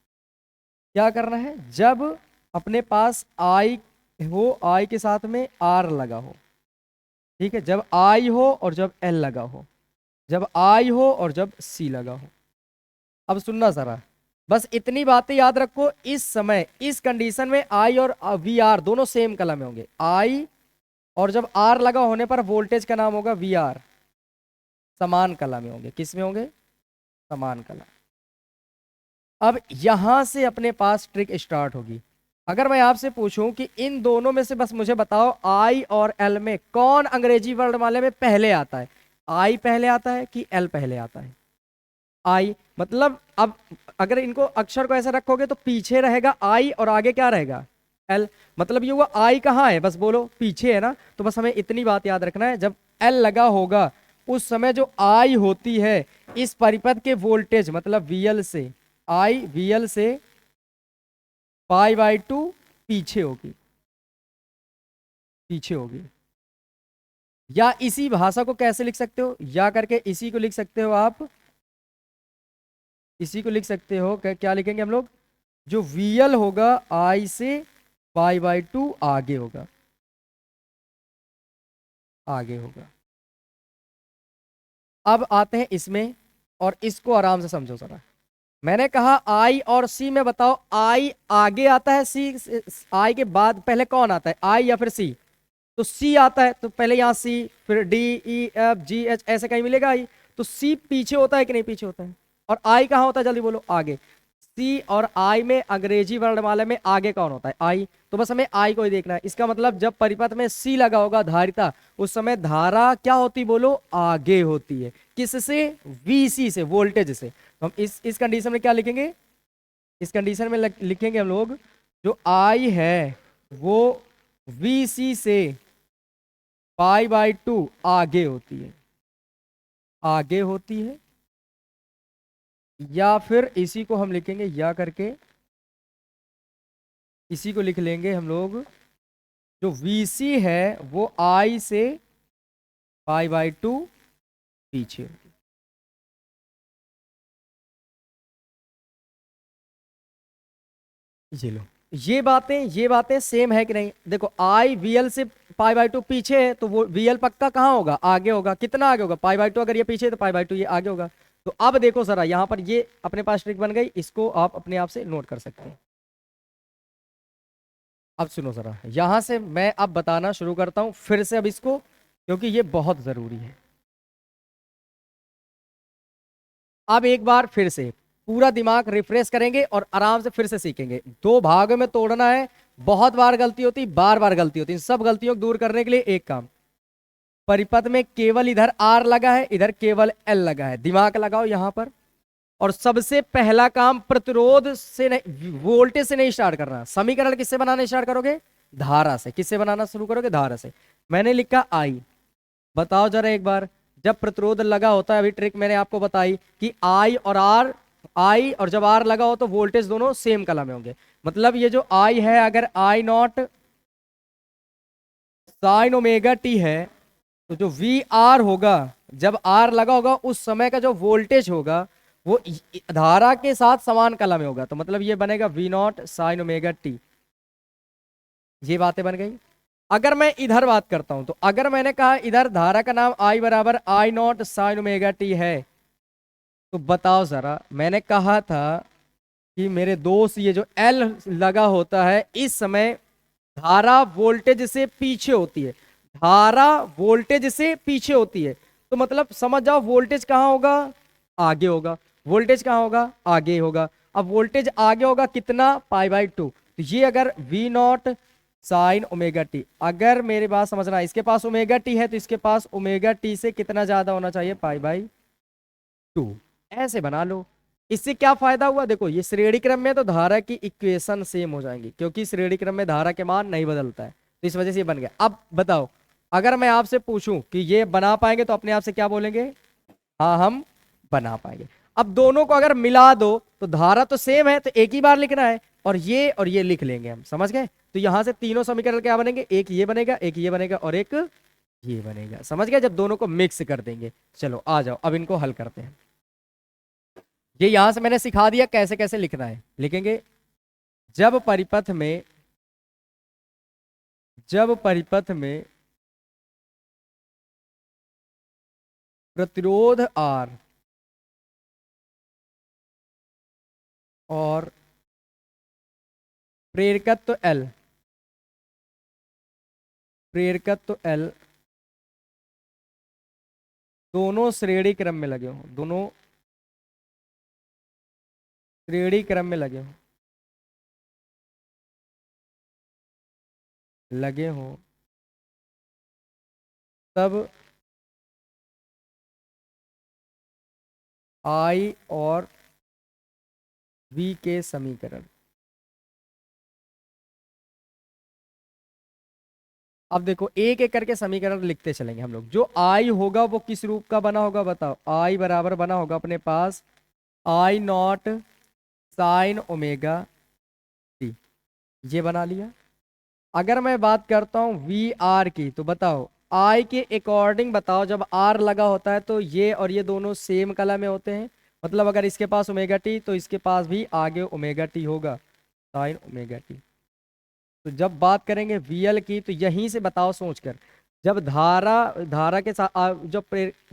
क्या करना है, जब अपने पास आई हो, आई के साथ में आर लगा हो, ठीक है, जब आई हो और जब एल लगा हो, जब आई हो और जब सी लगा हो। अब सुनना जरा, बस इतनी बातें याद रखो। इस समय इस कंडीशन में आई और वी आर दोनों सेम कला में होंगे। आई और जब आर लगा होने पर वोल्टेज का नाम होगा वी आर, समान कला में होंगे। किस में होंगे? समान कला। अब यहां से अपने पास ट्रिक स्टार्ट होगी। अगर मैं आपसे पूछूं कि इन दोनों में से बस मुझे बताओ, आई और एल में कौन अंग्रेजी वर्णमाला में पहले आता है? आई पहले आता है कि एल पहले आता है? आई। मतलब अब अगर इनको अक्षर को ऐसे रखोगे तो पीछे रहेगा आई और आगे क्या रहेगा? एल। मतलब ये हुआ आई कहाँ है, बस बोलो, पीछे है ना। तो बस हमें इतनी बात याद रखना है, जब एल लगा होगा उस समय जो आई होती है इस परिपथ के वोल्टेज मतलब वीएल से, आई वीएल से पाई बाई टू पीछे होगी, पीछे होगी। या इसी भाषा को कैसे लिख सकते हो, या करके इसी को लिख सकते हो आप, इसी को लिख सकते हो। क्या लिखेंगे हम लोग? जो वीएल होगा आई से पाई बाई टू आगे होगा, आगे होगा। अब आते हैं इसमें, और इसको आराम से समझो जरा। मैंने कहा आई और सी में बताओ, आई आगे आता है सी, आई के बाद पहले कौन आता है, आई या फिर सी? तो सी आता है, तो पहले यहाँ सी, फिर D E F G H, ऐसे कहीं मिलेगा आई। तो सी पीछे होता है कि नहीं? पीछे होता है। और आई कहाँ होता है, जल्दी बोलो? आगे। सी और आई में अंग्रेजी वर्णमाला में आगे कौन होता है? आई। तो बस हमें आई को ही देखना है। इसका मतलब जब परिपथ में सी लगा होगा धारिता, उस समय धारा क्या होती, बोलो? आगे होती है। किससे? वीसी से, वोल्टेज से। तो हम इस कंडीशन में क्या लिखेंगे? इस कंडीशन में लिखेंगे हम लोग, जो आई है वो वीसी से पाई बाई टू आगे होती है, आगे होती है। या फिर इसी को हम लिखेंगे या करके, इसी को लिख लेंगे हम लोग, जो वीसी है वो आई से पाई बाई टू पीछे होगी। ये लो, ये बातें सेम है कि नहीं? देखो, आई वीएल से पाई बाई टू पीछे है, तो वो वीएल पक्का कहाँ होगा? आगे होगा। कितना आगे होगा? पाई बाई टू। अगर ये पीछे है तो पाई बाई टू ये आगे होगा। तो अब देखो जरा, यहां पर ये अपने पास ट्रिक बन गई, इसको आप अपने आप से नोट कर सकते हैं। अब सुनो जरा, यहां से मैं अब बताना शुरू करता हूं फिर से अब इसको, क्योंकि ये बहुत जरूरी है। अब एक बार फिर से पूरा दिमाग रिफ्रेश करेंगे और आराम से फिर से सीखेंगे। दो भागों में तोड़ना है। बहुत बार गलती होती, बार बार गलती होती, इन सब गलतियों को दूर करने के लिए एक काम, परिपथ में केवल इधर आर लगा है, इधर केवल एल लगा है, दिमाग लगाओ यहां पर। और सबसे पहला काम, प्रतिरोध से नहीं, वोल्टेज से नहीं स्टार्ट करना। समीकरण किससे बनाना स्टार्ट करोगे? धारा से। किससे बनाना शुरू करोगे? धारा से। मैंने लिखा आई। बताओ जरा एक बार, जब प्रतिरोध लगा होता है, अभी ट्रिक मैंने आपको बताई कि आई और आर, आई और जब आर लगा हो तो वोल्टेज दोनों सेम कला में होंगे। मतलब ये जो आई है, अगर आई नॉट साइन ओमेगा टी है, तो जो वी आर होगा, जब आर लगा होगा उस समय का जो वोल्टेज होगा वो धारा के साथ समान कला में होगा। तो मतलब ये बनेगा v naught sine omega t. ये बातें बन गई। अगर मैं इधर बात करता हूं, तो अगर मैंने कहा इधर धारा का नाम आई बराबर आई नॉट साइन ओमेगा टी है, तो बताओ जरा, मैंने कहा था कि मेरे दोस्त ये जो एल लगा होता है इस समय धारा वोल्टेज से पीछे होती है, धारा वोल्टेज से पीछे होती है। तो मतलब समझ जाओ, वोल्टेज कहाँ होगा? आगे होगा। वोल्टेज कहाँ होगा? आगे होगा। अब वोल्टेज आगे होगा कितना? Pi by two. तो ये अगर v naught sine omega t, अगर मेरी बात समझना, इसके पास ओमेगा टी है तो इसके पास ओमेगा टी से कितना ज्यादा होना चाहिए? पाई बाई टू। ऐसे बना लो। इससे क्या फायदा हुआ? देखो, ये श्रेणी क्रम में तो धारा की इक्वेशन सेम हो जाएंगी, क्योंकि श्रेणी क्रम में धारा के मान नहीं बदलता है, तो इस वजह से ये बन गया। अब बताओ, अगर मैं आपसे पूछूं कि ये बना पाएंगे तो अपने आप से क्या बोलेंगे? हाँ हम बना पाएंगे। अब दोनों को अगर मिला दो तो धारा तो सेम है, तो एक ही बार लिखना है, और ये लिख लेंगे हम, समझ गए? तो यहां से तीनों समीकरण क्या बनेंगे? एक ये बनेगा, एक ये बनेगा, और एक ये बनेगा, समझ गए? जब दोनों को मिक्स कर देंगे। चलो आ जाओ, अब इनको हल करते हैं। ये यहां से मैंने सिखा दिया कैसे कैसे लिखना है। लिखेंगे जब परिपथ में प्रतिरोध R और प्रेरकत्व L दोनों श्रेणी क्रम में लगे हों, दोनों श्रेणी क्रम में लगे हों, तब I और V के समीकरण। अब देखो एक एक करके समीकरण लिखते चलेंगे हम लोग। जो I होगा वो किस रूप का बना होगा बताओ? I बराबर बना होगा अपने पास I not sine omega t, ये बना लिया। अगर मैं बात करता हूं वी आर की, तो बताओ आई के अकॉर्डिंग बताओ, जब आर लगा होता है तो ये और ये दोनों सेम कला में होते हैं, मतलब अगर इसके पास ओमेगा टी तो इसके पास भी आगे ओमेगा टी होगा, साइन ओमेगा टी। तो जब बात करेंगे वीएल की तो यहीं से बताओ सोचकर, जब धारा धारा के साथ जब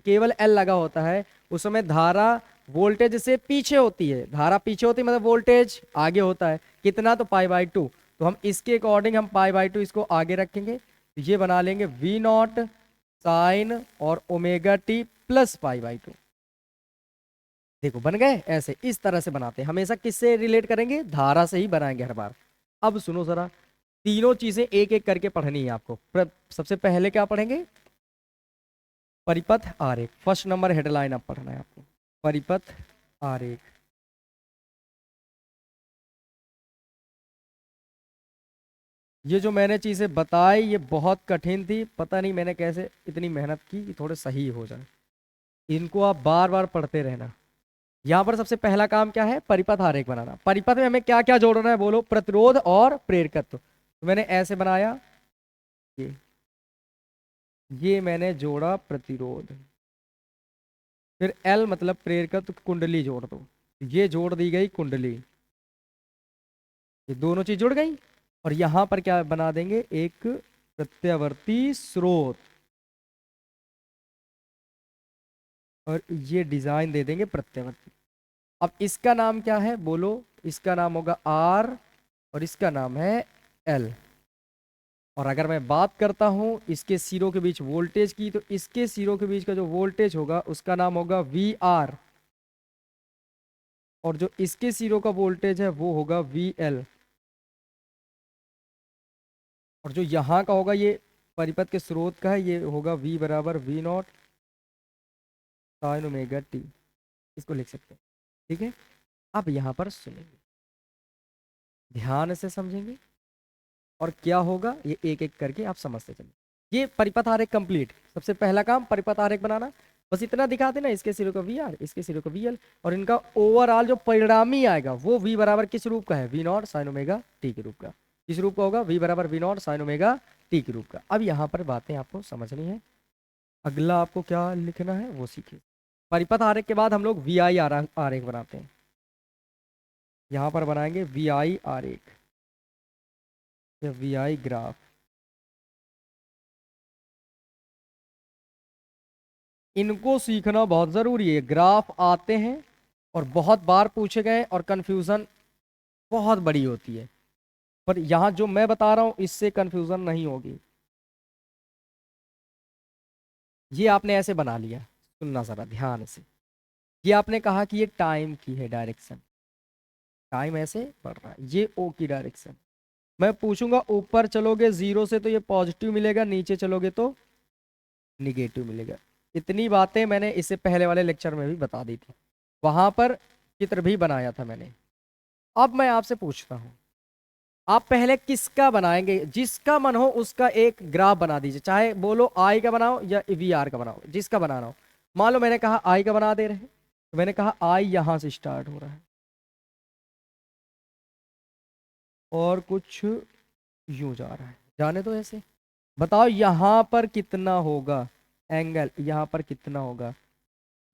केवल एल लगा होता है उस समय धारा वोल्टेज से पीछे होती है, धारा पीछे होती है मतलब वोल्टेज आगे होता है, कितना? तो पाई बाई टू। तो हम इसके अकॉर्डिंग हम पाई बाई टू इसको आगे रखेंगे, तो ये बना लेंगे वी नॉट साइन और omega T plus pi by to. देखो बन गए। ऐसे इस तरह से बनाते हैं, हमेशा किससे रिलेट करेंगे? धारा से ही बनाएंगे हर बार। अब सुनो जरा, तीनों चीजें एक एक करके पढ़नी है आपको। सबसे पहले क्या पढ़ेंगे? परिपथ आरेख। फर्स्ट नंबर हेडलाइन अब पढ़ना है आपको, परिपथ आरेख। ये जो मैंने चीजें बताई ये बहुत कठिन थी, पता नहीं मैंने कैसे इतनी मेहनत की कि थोड़े सही हो जाए। इनको आप बार बार पढ़ते रहना। यहाँ पर सबसे पहला काम क्या है? परिपथ आरेख बनाना। परिपथ में हमें क्या क्या जोड़ना है बोलो? प्रतिरोध और प्रेरकत्व। तो मैंने ऐसे बनाया, ये ये मैंने जोड़ा प्रतिरोध, फिर एल मतलब प्रेरकत्व, कुंडली जोड़ दो, ये जोड़ दी गई कुंडली, ये दोनों चीज जुड़ गई। और यहां पर क्या बना देंगे? एक प्रत्यावर्ती स्रोत, और ये डिजाइन दे देंगे प्रत्यावर्ती। अब इसका नाम क्या है बोलो? इसका नाम होगा आर और इसका नाम है एल। और अगर मैं बात करता हूं इसके सिरों के बीच वोल्टेज की, तो इसके सिरों के बीच का जो वोल्टेज होगा उसका नाम होगा वी आर, और जो इसके सिरों का वोल्टेज है वो होगा वी एल। और जो यहाँ का होगा ये परिपथ के स्रोत का है, ये होगा वी बराबर we naught sine omega t, इसको लिख सकते हैं। ठीक है, अब यहाँ पर सुनेंगे, ध्यान से समझेंगे, और क्या होगा ये एक एक करके आप समझते चलेंगे। ये परिपथ आरेख कंप्लीट। सबसे पहला काम परिपथ आरेख बनाना, बस इतना दिखा देना, इसके सिरों का वी आर, इसके सिरों का वी एल, और इनका ओवरऑल जो परिणामी आएगा वो वी बराबर किस रूप का है? V naught sine omega t के रूप का। किस रूप का होगा? वी बराबर we naught sine omega t के रूप का। अब यहाँ पर बातें आपको समझनी है, अगला आपको क्या लिखना है वो सीखिए। परिपथ आरेख के बाद हम लोग वी आई आरेख बनाते हैं। यहाँ पर बनाएंगे वी आई आरेख या वी आई ग्राफ। इनको सीखना बहुत जरूरी है। ग्राफ आते हैं और बहुत बार पूछे गए और कंफ्यूजन बहुत बड़ी होती है, पर यहाँ जो मैं बता रहा हूं इससे कंफ्यूजन नहीं होगी। ये आपने ऐसे बना लिया, सुनना जरा ध्यान से। ये आपने कहा कि ये टाइम की है डायरेक्शन, टाइम ऐसे बढ़ रहा है, ये ओ की डायरेक्शन। मैं पूछूंगा ऊपर चलोगे जीरो से तो ये पॉजिटिव मिलेगा, नीचे चलोगे तो निगेटिव मिलेगा। इतनी बातें मैंने इससे पहले वाले लेक्चर में भी बता दी थी, वहां पर चित्र भी बनाया था मैंने। अब मैं आपसे पूछता हूं, आप पहले किसका बनाएंगे, जिसका मन हो उसका एक ग्राफ बना दीजिए, चाहे बोलो आई का बनाओ या वी आर का बनाओ, जिसका बनाना हो। मान लो मैंने कहा आई का बना दे रहे हैं, तो मैंने कहा आई यहां से स्टार्ट हो रहा है और कुछ यूं जा रहा है, जाने दो ऐसे। बताओ यहां पर कितना होगा एंगल, यहां पर कितना होगा,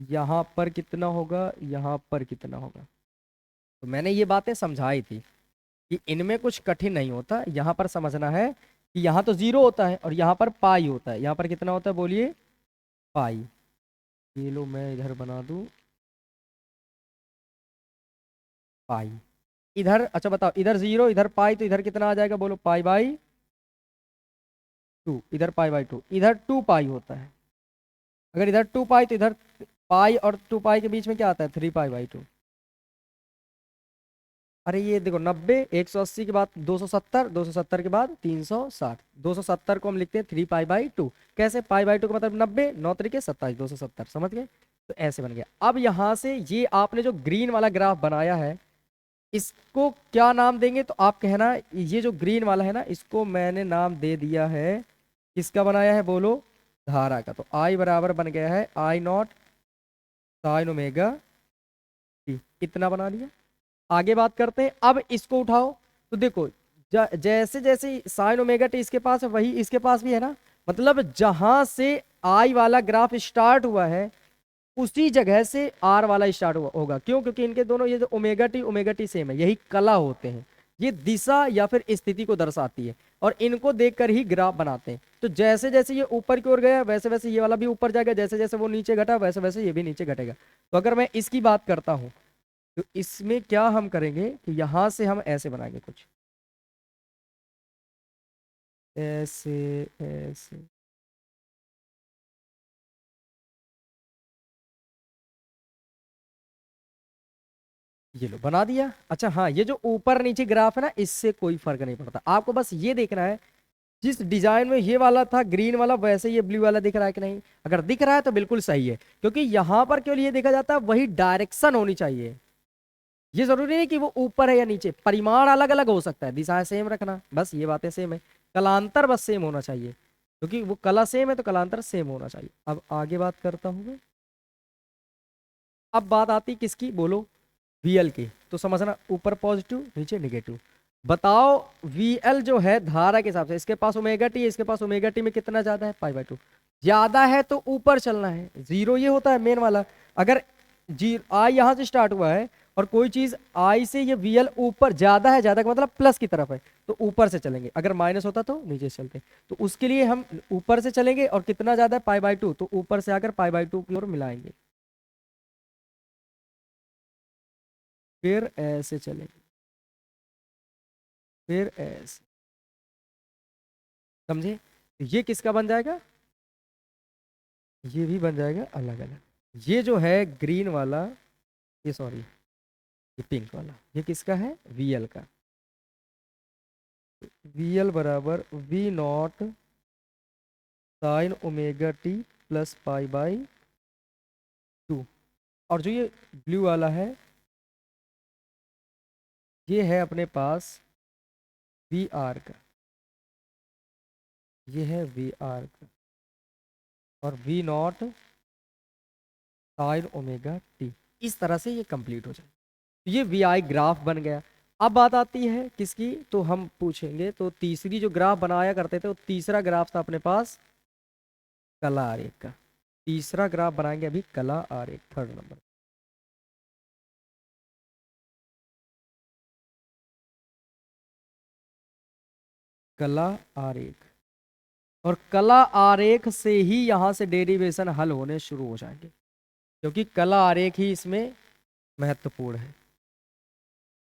यहां पर कितना होगा, यहां पर कितना होगा। तो मैंने ये बातें समझाई थी कि इनमें कुछ कठिन नहीं होता, यहाँ पर समझना है कि यहाँ तो जीरो होता है और यहाँ पर पाई होता है। यहाँ पर कितना होता है बोलिए, पाई। ये लो मैं इधर बना दूं पाई, इधर अच्छा बताओ, इधर जीरो इधर पाई, तो इधर कितना आ जाएगा बोलो, पाई बाई टू, इधर पाई बाई टू, इधर टू पाई होता है। अगर इधर टू पाई तो इधर पाई और टू पाई के बीच में क्या आता है, 3 पाई बाई 2। अरे ये देखो 90, 180 के बाद 270, 270 के बाद 360, 270 को हम लिखते हैं 3 पाई बाई 2। कैसे, पाई बाई 2 का मतलब 90, 9 तरीके 27, 270, समझ गए। तो ऐसे बन गया। अब यहां से ये आपने जो ग्रीन वाला ग्राफ बनाया है, इसको क्या नाम देंगे, तो आप कहना ये जो ग्रीन वाला है ना, इसको मैंने नाम दे दिया है, किसका बनाया है बोलो, धारा का। तो आई बराबर बन गया है आई नॉट साइन ओमेगा टी, इतना बना लिया। आगे बात करते हैं, अब इसको उठाओ तो देखो जैसे जैसे साइन ओमेगा टी इसके पास है वही इसके पास भी है ना, मतलब जहां से आई वाला ग्राफ स्टार्ट हुआ है उसी जगह से आर वाला स्टार्ट हुआ होगा। क्यों, क्योंकि इनके दोनों ये जो ओमेगा टी सेम है, यही कला होते हैं, ये दिशा या फिर स्थिति को दर्शाती है और इनको देखकर ही ग्राफ बनाते हैं। तो जैसे जैसे ये ऊपर की ओर गया वैसे वैसे ये वाला भी ऊपर जाएगा, जैसे जैसे वो नीचे घटा वैसे वैसे ये भी नीचे घटेगा। तो अगर मैं इसकी बात करता हूं तो इसमें क्या हम करेंगे कि यहां से हम ऐसे बनाएंगे कुछ ऐसे ऐसे। ये लो बना दिया। अच्छा हाँ, ये जो ऊपर नीचे ग्राफ है ना, इससे कोई फर्क नहीं पड़ता, आपको बस ये देखना है जिस डिजाइन में ये वाला था ग्रीन वाला वैसे ये ब्लू वाला दिख रहा है कि नहीं। अगर दिख रहा है तो बिल्कुल सही है, क्योंकि यहां पर केवल ये देखा जाता है वही डायरेक्शन होनी चाहिए। ये जरूरी नहीं कि वो ऊपर है या नीचे, परिमाण अलग अलग हो सकता है, दिशाएं सेम रखना, बस ये बातें सेम है। कलांतर बस सेम होना चाहिए, क्योंकि वो कला सेम है तो कलांतर सेम होना चाहिए। अब आगे बात करता हूं मैं। अब बात आती किसकी बोलो, वीएल की। तो समझना, ऊपर पॉजिटिव नीचे निगेटिव। बताओ वीएल जो है धारा के हिसाब से, इसके पास ओमेगा टी है, इसके पास ओमेगा टी में कितना ज्यादा है, पाई बाई 2। ज्यादा है तो ऊपर चलना है, जीरो ये होता है मेन वाला। अगर जी आई यहां से स्टार्ट हुआ है और कोई चीज आई से ये वीएल ऊपर ज्यादा है, ज्यादा का मतलब प्लस की तरफ है, तो ऊपर से चलेंगे। अगर माइनस होता तो नीचे से चलते। तो उसके लिए हम ऊपर से चलेंगे, और कितना ज्यादा है, पाई बाई 2, तो ऊपर से आकर पाई बाई 2 की ओर मिलाएंगे, फिर ऐसे चलेंगे, फिर ऐसे, समझे। तो ये किसका बन जाएगा, ये भी बन जाएगा अलग अलग। ये जो है ग्रीन वाला, ये सॉरी ये पिंक वाला, ये किसका है, वीएल का। वीएल बराबर we naught sine omega T plus pi by 2। और जो ये ब्लू वाला है, ये है अपने पास वी आर का, ये है वी आर का, और v naught sine omega t. इस तरह से ये कंप्लीट हो जाए। तो ये वी आई ग्राफ बन गया। अब बात आती है किसकी, तो हम पूछेंगे तो तीसरी जो ग्राफ बनाया करते थे, वो तीसरा ग्राफ था अपने पास कला आरेख का। तीसरा ग्राफ बनाएंगे अभी कला आरेख, 3rd नंबर। कला आरेख, और कला आरेख से ही यहां से डेरिवेशन हल होने शुरू हो जाएंगे, क्योंकि कला आरेख ही इसमें महत्वपूर्ण है।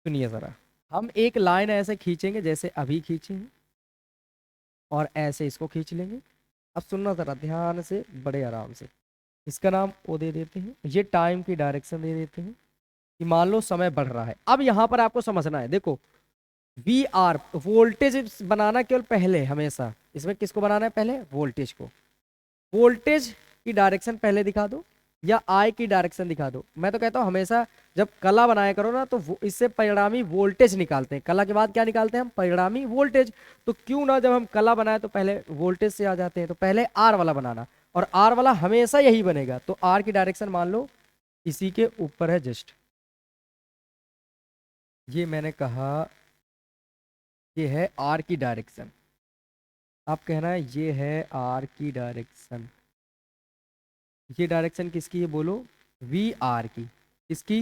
सुनिए जरा, हम एक लाइन ऐसे खींचेंगे जैसे अभी खींचे हैं, और ऐसे इसको खींच लेंगे। अब सुनना जरा ध्यान से, बड़े आराम से। इसका नाम ओ दे देते हैं, ये टाइम की डायरेक्शन दे देते हैं कि मान लो समय बढ़ रहा है। अब यहां पर आपको समझना है, देखो वी आर वोल्टेज बनाना केवल पहले, हमेशा इसमें किसको बनाना है, पहले वोल्टेज को। वोल्टेज की डायरेक्शन पहले दिखा दो, या आई की डायरेक्शन दिखा दो। मैं तो कहता हूँ हमेशा जब कला बनाया करो ना तो इससे परिणामी वोल्टेज निकालते हैं। कला के बाद क्या निकालते हैं हम? परिणामी वोल्टेज। तो क्यों ना जब हम कला बनाए तो पहले वोल्टेज से आ जाते हैं। तो पहले आर वाला बनाना, और आर वाला हमेशा यही बनेगा। तो आर की डायरेक्शन मान लो इसी के ऊपर है जस्ट। ये मैंने कहा ये है आर की डायरेक्शन। आप कहना है ये है आर की डायरेक्शन। ये डायरेक्शन किसकी है बोलो? वी आर की। किसकी?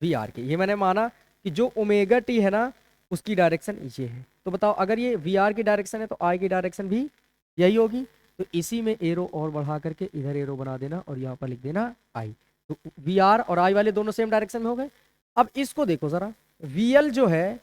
वी आर की। ये मैंने माना कि जो ओमेगा टी है ना उसकी डायरेक्शन ये है। तो बताओ अगर ये वी आर की डायरेक्शन है तो आई की डायरेक्शन भी यही होगी। तो इसी में एरो और बढ़ा करके इधर एरो बना देना और यहाँ पर लिख देना आई। तो वी आर और आई वाले दोनों सेम डायरेक्शन में हो गए। अब इसको देखो जरा, वी एल जो है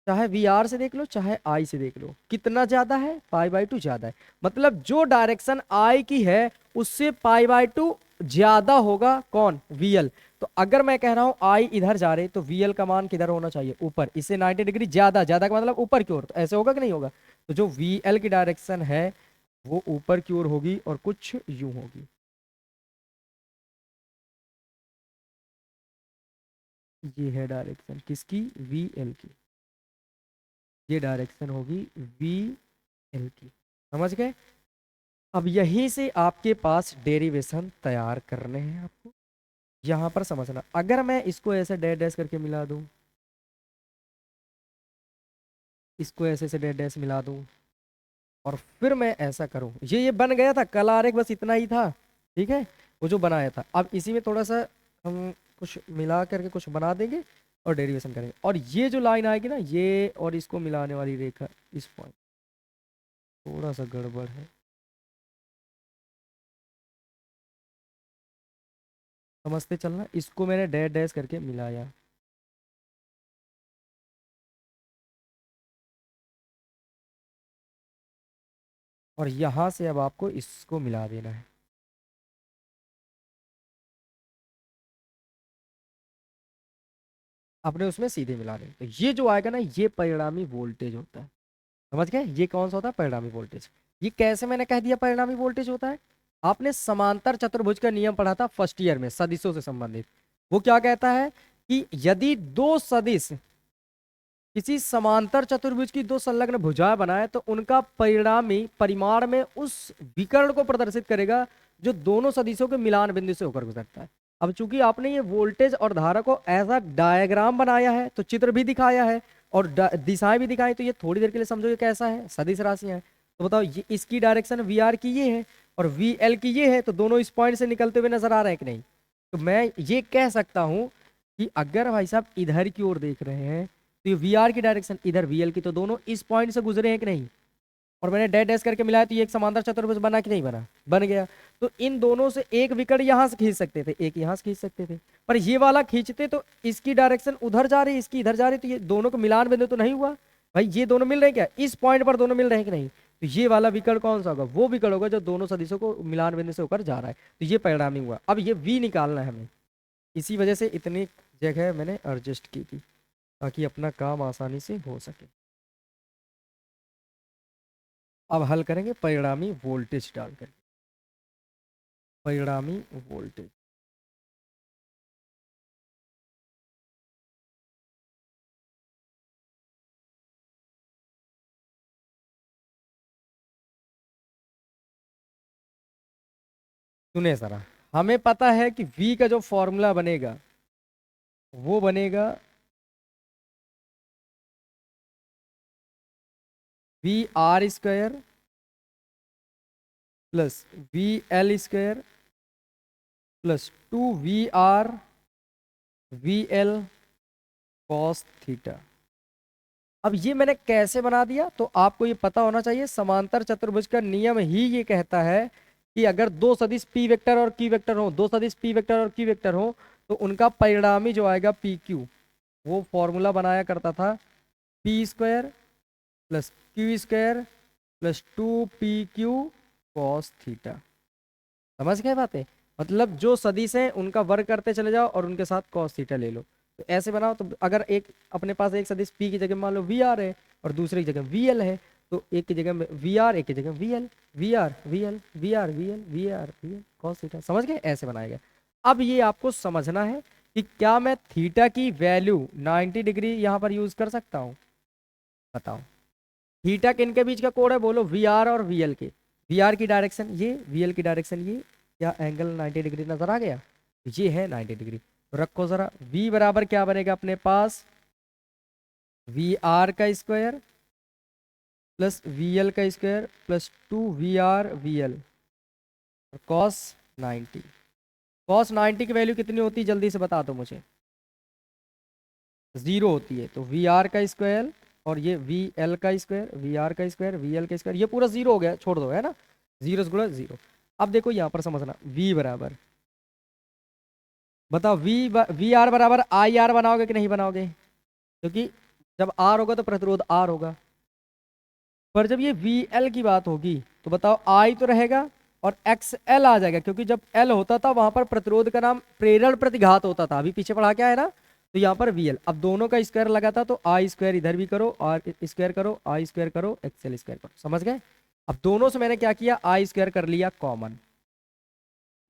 चाहे वी आर से देख लो चाहे आई से देख लो, कितना ज्यादा है? पाई/2 ज्यादा है। मतलब जो डायरेक्शन आई की है उससे पाई/2 ज्यादा होगा कौन? वीएल। तो अगर मैं कह रहा हूं आई इधर जा रहे तो वीएल का मान किधर होना चाहिए? ऊपर। इससे 90 डिग्री ज्यादा, ज्यादा का मतलब ऊपर की ओर। तो ऐसे होगा कि नहीं होगा? तो जो वीएल की डायरेक्शन है वो ऊपर की ओर होगी और कुछ यूं होगी। ये है डायरेक्शन किसकी? वीएल की। ये डायरेक्शन होगी वीएल की। समझ गए? अब यहीं से आपके पास डेरिवेशन तैयार करने हैं आपको। यहां पर समझना, अगर मैं इसको ऐसे डैश डैश करके मिला दूं, इसको ऐसे से डैश डैश मिला दूं, और फिर मैं ऐसा करूं, ये बन गया था कल आरेख, बस इतना ही था। ठीक है, वो जो बनाया था। अब इसी में थोड़ा सा हम कुछ मिला करके कुछ बना देंगे और डेरिवेशन करेंगे। और ये जो लाइन आएगी ना, ये और इसको मिलाने वाली रेखा, इस पॉइंट थोड़ा सा गड़बड़ है, समझते चलना। इसको मैंने डैश डैश करके मिलाया। और यहां से अब आपको इसको मिला देना है। अपने उसमें सीधे मिला दें तो ये जो आएगा ना ये परिणामी वोल्टेज होता है। समझ गए? ये कौन सा होता है? परिणामी वोल्टेज। ये कैसे मैंने कह दिया परिणामी वोल्टेज होता है? आपने समांतर चतुर्भुज का नियम पढ़ा था फर्स्ट ईयर में, सदिशों से संबंधित। वो क्या कहता है कि यदि दो सदिश किसी समांतर चतुर्भुज की दो संलग्न भुजाएं बनाए तो उनका परिणामी परिमाण में उस विकर्ण को प्रदर्शित करेगा जो दोनों सदिशों के मिलान बिंदु से होकर गुजरता है। अब चूंकि आपने ये वोल्टेज और धारा को ऐसा डायग्राम बनाया है तो चित्र भी दिखाया है और दिशाएं भी दिखाई, तो ये थोड़ी देर के लिए समझो ये कैसा है? सदिश राशियां हैं। तो बताओ ये इसकी डायरेक्शन वी आर की ये है और वी एल की ये है, तो दोनों इस पॉइंट से निकलते हुए नजर आ रहे हैं कि नहीं? तो मैं ये कह सकता हूं कि अगर भाई साहब इधर की ओर देख रहे हैं तो ये वी आर की डायरेक्शन, इधर वी एल की, तो दोनों इस पॉइंट से गुजरे हैं कि नहीं? और मैंने डैश डैश करके मिलाया तो ये एक समांतर चतुर्भुज बना कि नहीं बना? बन गया। तो इन दोनों से एक विकर्ण यहां से खींच सकते थे, एक यहां से खींच सकते थे, पर ये वाला खींचते तो इसकी डायरेक्शन उधर जा रही, इसकी इधर जा रही, तो ये दोनों को मिलान बिंदु तो नहीं हुआ। भाई ये दोनों मिल रहे हैं क्या? इस पॉइंट पर दोनों मिल रहे हैं कि नहीं? तो ये वाला विकर्ण कौन सा होगा? वो विकर्ण होगा जो दोनों सदिशों को मिलान बिंदु से होकर जा रहा है। तो ये परिणामी हुआ। अब ये वी निकालना है हमें, इसी वजह से इतनी जगह मैंने एडजस्ट की थी ताकि अपना काम आसानी से हो सके। अब हल करेंगे परिणामी वोल्टेज डालकर। परिणामी वोल्टेज, सुने जरा, हमें पता है कि V का जो फॉर्मूला बनेगा वो बनेगा v r square plus v l square plus 2 VR VL cos theta. अब ये मैंने कैसे बना दिया? तो आपको ये पता होना चाहिए, समांतर चतुर्भुज का नियम ही ये कहता है कि अगर दो सदिश P वेक्टर और Q वेक्टर हो, दो सदिश P वेक्टर और Q वेक्टर हो, तो उनका परिणामी जो आएगा PQ, वो फॉर्मूला बनाया करता था P square plus Q square plus 2PQ cos theta. समझ गए बातें? मतलब जो सदिश हैं उनका वर्ग करते चले जाओ और उनके साथ कॉस थीटा ले लो। तो ऐसे बनाओ। तो अगर एक अपने पास एक सदिश P की जगह मान लो वी आर है और दूसरे की जगह वी एल है, तो एक की जगह वी आर, एक की जगह v l, v r v l, v r v l, v r v l cos theta. समझ गए? ऐसे बनाएगा। अब ये आपको समझना है कि क्या मैं थीटा की वैल्यू 90 डिग्री यहाँ पर यूज कर सकता हूँ? बताओ। थीटा किन के बीच का कोण है? बोलो। वी आर और वी एल के। वी आर की डायरेक्शन ये, वी एल की डायरेक्शन ये। क्या एंगल 90 डिग्री नजर आ गया? ये है 90 डिग्री। तो रखो जरा, v बराबर क्या बनेगा अपने पास? वी आर का स्क्वायर प्लस वी एल का square plus 2 VRVL cos 90। Cos 90 की वैल्यू कितनी होती है जल्दी से बता दो मुझे। 0 होती है। तो वी आर का स्क्वायर और ये वी एल का स्क्वायर, वी आर का स्क्वायर, वी एल का स्क्वायर, ये पूरा 0 हो गया, छोड़ दो, है ना। 0 से गुणा 0। अब देखो यहाँ पर समझना, v बराबर, बताओ वी आर बराबर आई आर बनाओगे कि नहीं बनाओगे? क्योंकि जब आर होगा तो प्रतिरोध आर होगा। पर जब ये वी एल की बात होगी तो बताओ आई तो रहेगा और एक्स एल आ जाएगा, क्योंकि जब एल होता था वहां पर प्रतिरोध का नाम प्रेरण प्रतिघात होता था। अभी पीछे पढ़ा क्या है ना। तो यहाँ पर वी एल, अब दोनों का स्क्वायर लगा था तो आई स्क्वायर इधर भी करो, और स्क्वायर करो, आई स्क्वायर करो, एक्स एल स्क्वायर करो। समझ गए? अब दोनों से मैंने क्या किया, आई स्क्वायर कर लिया कॉमन।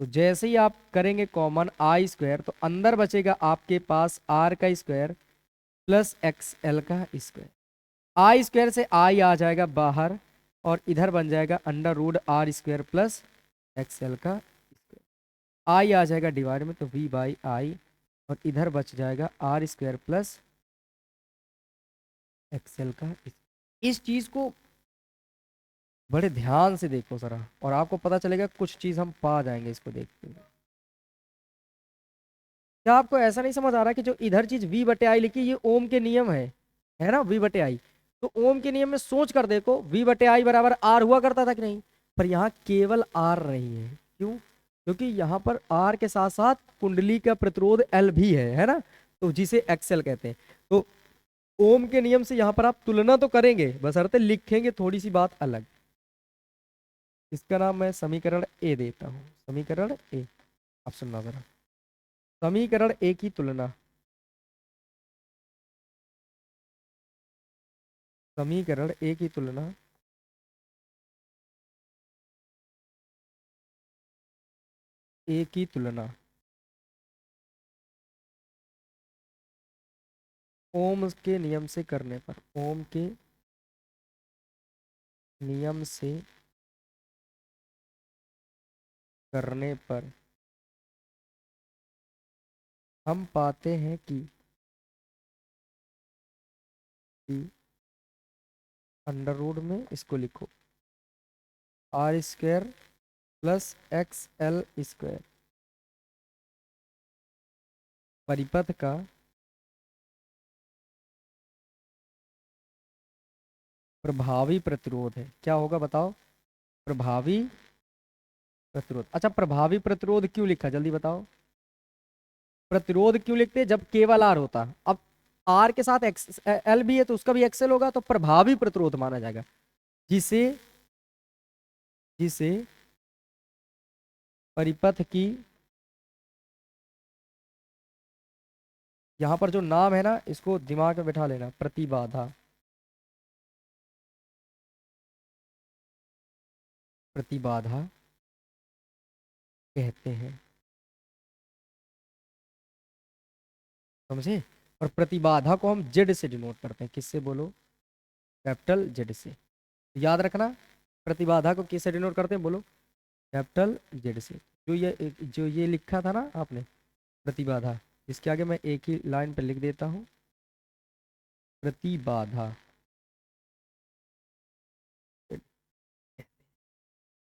तो जैसे ही आप करेंगे कॉमन आई स्क्वायर, तो अंदर बचेगा आपके पास आर का स्क्वायर प्लस एक्स एल का स्क्वायर। आई स्क्वायर से आई आ जाएगा बाहर और इधर बन जाएगा under root are square plus x l का स्क्वायर। आई आ जाएगा डिवाइड में, तो वी बाई आई, और इधर बच जाएगा r square plus x l का स्क्वायर। इस चीज को बड़े ध्यान से देखो जरा, और आपको पता चलेगा कुछ चीज हम पा जाएंगे इसको देखते हुए। क्या आपको ऐसा नहीं समझ आ रहा कि जो इधर चीज v बटे आई लिखी, ये ओम के नियम है ना, v बटे आई। तो ओम के नियम में सोच कर देखो, v बटे आई बराबर आर हुआ करता था कि नहीं? पर यहाँ केवल आर नहीं है। क्यों? क्योंकि यहाँ पर आर के साथ साथ कुंडली का प्रतिरोध एल भी है ना, तो जिसे एक्सएल कहते हैं। तो ओम के नियम से यहाँ पर आप तुलना तो करेंगे, बशर्ते लिखेंगे थोड़ी सी बात अलग। इसका नाम मैं समीकरण ए देता हूँ, समीकरण ए। आप सुनना जरा, समीकरण ए की तुलना, समीकरण ए की तुलना ए की तुलना ओम के नियम से करने पर, ओम के नियम से करने पर हम पाते हैं कि अंडर रूट में इसको लिखो r square plus x l square परिपथ का प्रभावी प्रतिरोध है। क्या होगा बताओ? प्रभावी प्रतिरोध। अच्छा, प्रभावी प्रतिरोध क्यों लिखा जल्दी बताओ? प्रतिरोध क्यों लिखते हैं जब केवल आर होता? अब आर के साथ एक्स एल भी है तो उसका भी एक्सएल होगा, तो प्रभावी प्रतिरोध माना जाएगा, जिसे जिसे परिपथ की, यहां पर जो नाम है ना इसको दिमाग में बैठा लेना, प्रतिबाधा। प्रतिबाधा कहते हैं, समझे? और प्रतिबाधा को हम जेड से डिनोट करते हैं। किससे बोलो? कैपिटल जेड से। याद रखना, प्रतिबाधा को किससे डिनोट करते हैं? बोलो। कैपिटल जेड से। जो ये लिखा था ना आपने, प्रतिबाधा, इसके आगे मैं एक ही लाइन पर लिख देता हूँ, प्रतिबाधा।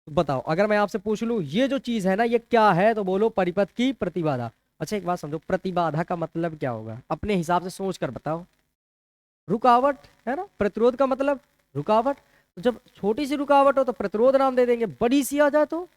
तो बताओ, अगर मैं आपसे पूछ लूं ये जो चीज है ना ये क्या है, तो बोलो परिपथ की प्रतिबाधा। अच्छा एक बात समझो, प्रतिबाधा का मतलब क्या होगा? अपने हिसाब से सोच कर बताओ। रुकावट, है ना। प्रतिरोध का मतलब रुकावट। तो जब छोटी सी रुकावट हो तो प्रतिरोध नाम दे देंगे, बड़ी सी आ जाए तो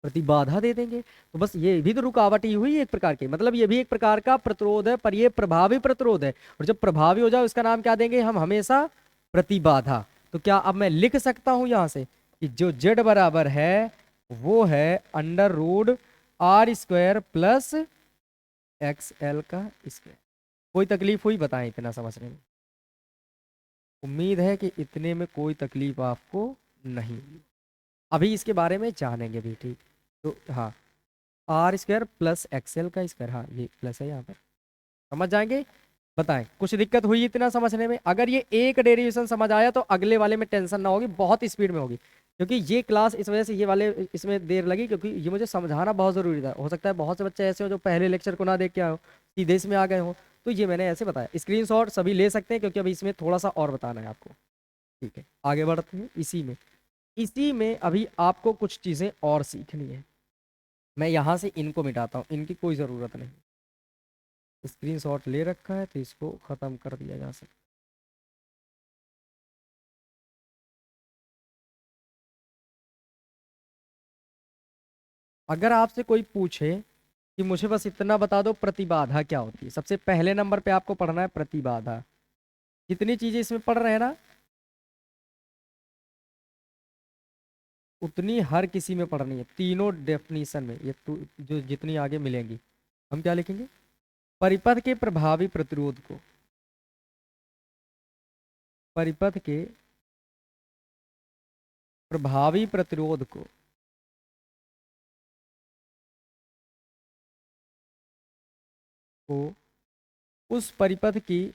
प्रतिबाधा दे देंगे। तो बस ये भी तो रुकावट ही हुई एक प्रकार की, मतलब ये भी एक प्रकार का प्रतिरोध है, पर ये प्रभावी प्रतिरोध है। और जब प्रभावी हो जाए उसका नाम क्या देंगे हम हमेशा? प्रतिबाधा। तो क्या अब मैं लिख सकता हूं यहां से कि जो जेड बराबर है वो है under root are square plus x l का स्क्वायर? कोई तकलीफ हुई बताएं इतना समझने में? उम्मीद है कि इतने में कोई तकलीफ आपको नहीं हुई। अभी इसके बारे में जानेंगे भी, ठीक। तो हाँ, आर स्क्वायर प्लस एक्सएल का स्क्वायर, हाँ ये प्लस है यहाँ पर, समझ जाएंगे। बताएं कुछ दिक्कत हुई इतना समझने में? अगर ये एक डेरिवेशन समझ आया तो अगले वाले में टेंशन ना होगी, बहुत स्पीड में होगी। क्योंकि ये क्लास इस वजह से ये वाले इसमें देर लगी, क्योंकि ये मुझे समझाना बहुत ज़रूरी था। हो सकता है बहुत से बच्चे ऐसे हो जो पहले लेक्चर को ना देख के आए हो, सीधे इसमें आ गए हो, तो ये मैंने ऐसे बताया। स्क्रीनशॉट सभी ले सकते हैं, क्योंकि अभी इसमें थोड़ा सा और बताना है आपको। ठीक है, आगे बढ़ते हैं। इसी में अभी आपको कुछ चीज़ें और सीखनी है। मैं यहाँ से इनको मिटाता हूँ, इनकी कोई ज़रूरत नहीं। स्क्रीनशॉट ले रखा है तो इसको ख़त्म कर दिया जा सकता है। अगर आपसे कोई पूछे कि मुझे बस इतना बता दो प्रतिबाधा क्या होती है, सबसे पहले नंबर पे आपको पढ़ना है प्रतिबाधा। जितनी चीजें इसमें पढ़ रहे हैं ना, उतनी हर किसी में पढ़नी है, तीनों डेफिनेशन में, ये जो जितनी आगे मिलेंगी। हम क्या लिखेंगे? परिपथ के प्रभावी प्रतिरोध को, परिपथ के प्रभावी प्रतिरोध को उस परिपथ की,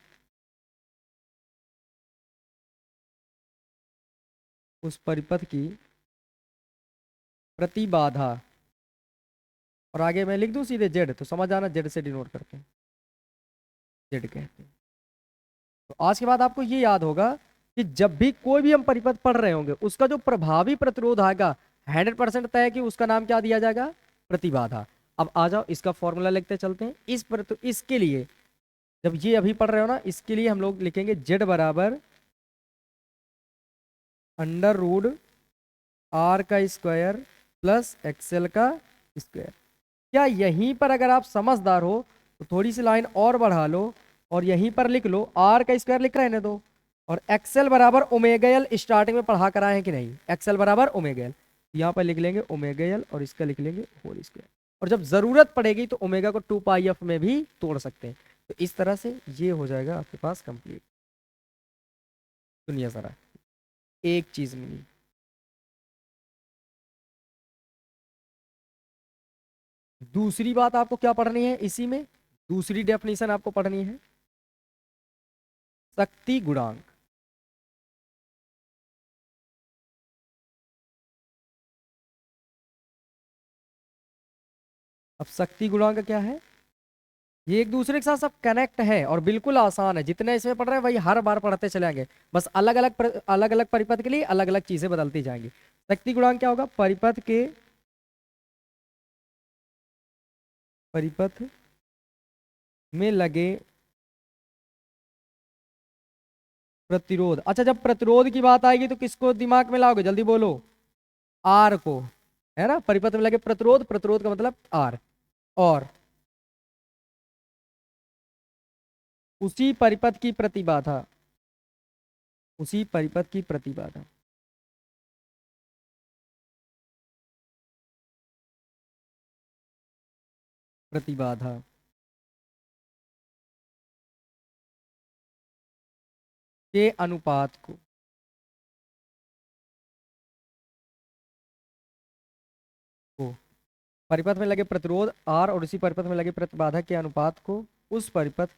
उस परिपथ की प्रतिबाधा, और आगे मैं लिख दूं सीधे जेड, तो समझ आना, जेड से डिनोट करते हैं, जेड कहते हैं। तो आज के बाद आपको ये याद होगा कि जब भी कोई भी हम परिपथ पढ़ रहे होंगे, उसका जो प्रभावी प्रतिरोध आएगा 100% तय है कि उसका नाम क्या दिया जाएगा? प्रतिबाधा। अब आ जाओ इसका फॉर्मूला लिखते चलते हैं। इसके लिए जब ये अभी पढ़ रहे हो ना, इसके लिए हम लोग लिखेंगे जेड बराबर अंडर रूट आर का स्क्वायर प्लस एक्सएल का स्क्वायर। क्या यहीं पर अगर आप समझदार हो तो थोड़ी सी लाइन और बढ़ा लो और यहीं पर लिख लो आर का स्क्वायर लिख रहने दो, और एक्सएल बराबर ओमेगा एल स्टार्टिंग में पढ़ा कर आए हैं कि नहीं? एक्सएल बराबर ओमेगा एल, यहाँ पर लिख लेंगे ओमेगा एल और इसका लिख लेंगे होल स्क्वायर। और जब जरूरत पड़ेगी तो ओमेगा को 2 पाई एफ में भी तोड़ सकते हैं। तो इस तरह से ये हो जाएगा आपके पास कंप्लीट। सुनिए जरा, एक चीज मिली, दूसरी बात आपको क्या पढ़नी है इसी में, दूसरी डेफिनेशन आपको पढ़नी है शक्ति गुणांक। अब शक्ति गुणांक क्या है? ये एक दूसरे के साथ सब कनेक्ट है और बिल्कुल आसान है। जितने इसमें पढ़ रहे हैं वही हर बार पढ़ते चले जाएंगे, बस अलग अलग परिपथ के लिए अलग अलग चीजें बदलती जाएंगी। शक्ति गुणांक क्या होगा? परिपथ में लगे प्रतिरोध। अच्छा, जब प्रतिरोध की बात आएगी तो किसको दिमाग में लाओगे? जल्दी बोलो। आर को, है ना? परिपथ में लगे प्रतिरोध, प्रतिरोध का मतलब आर, और उसी परिपथ की प्रतिबाधा, उसी परिपथ की प्रतिबाधा प्रतिबाधा के अनुपात को परिपथ में लगे प्रतिरोध आर और उसी परिपथ में लगे प्रतिबाधा के अनुपात को उस परिपथ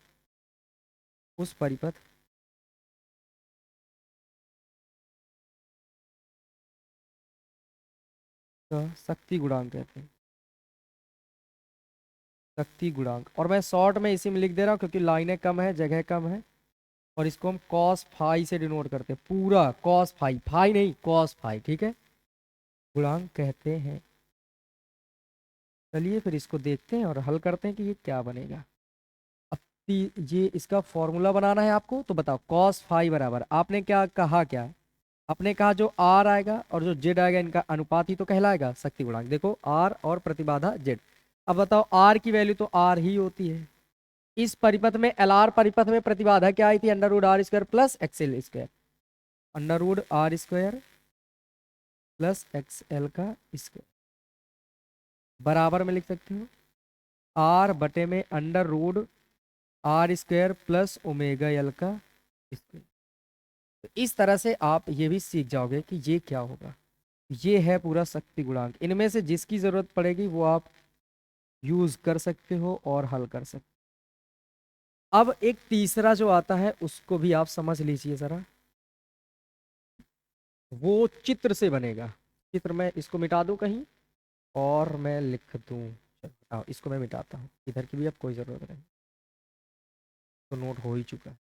का शक्ति गुणांक कहते हैं। शक्ति गुणांक, और मैं शॉर्ट में इसी में लिख दे रहा हूँ क्योंकि लाइनें कम है, जगह कम है। और इसको हम कॉस फाई से डिनोट करते हैं, पूरा कॉस फाई, फाई नहीं कॉस फाई, ठीक है, गुणांक कहते हैं। चलिए फिर इसको देखते हैं और हल करते हैं कि ये क्या बनेगा। अब ये इसका फॉर्मूला बनाना है आपको, तो बताओ कॉस फाई बराबर, आपने क्या कहा, क्या आपने कहा? जो आर आएगा और जो जेड आएगा इनका अनुपात ही तो कहलाएगा शक्ति गुणांक। देखो आर और प्रतिबाधा जेड। अब बताओ आर की वैल्यू तो आर ही होती है। इस परिपथ में, एल आर परिपथ में प्रतिबाधा क्या आई थी? Under root are square plus XL square, under root are square plus XL का स्क्वायर, बराबर में लिख सकते हो आर बटे में under root are square plus omega L का स्क्वायर। तो इस तरह से आप ये भी सीख जाओगे कि ये क्या होगा। ये है पूरा शक्ति गुणांक। इनमें से जिसकी जरूरत पड़ेगी वो आप यूज कर सकते हो और हल कर सकते हो। अब एक तीसरा जो आता है उसको भी आप समझ लीजिए जरा। वो चित्र से बनेगा। चित्र मैं इसको मिटा दूं कहीं और मैं लिख दूं। चलो इसको मैं मिटाता हूँ, इधर की भी अब कोई ज़रूरत नहीं, तो नोट हो ही चुका है।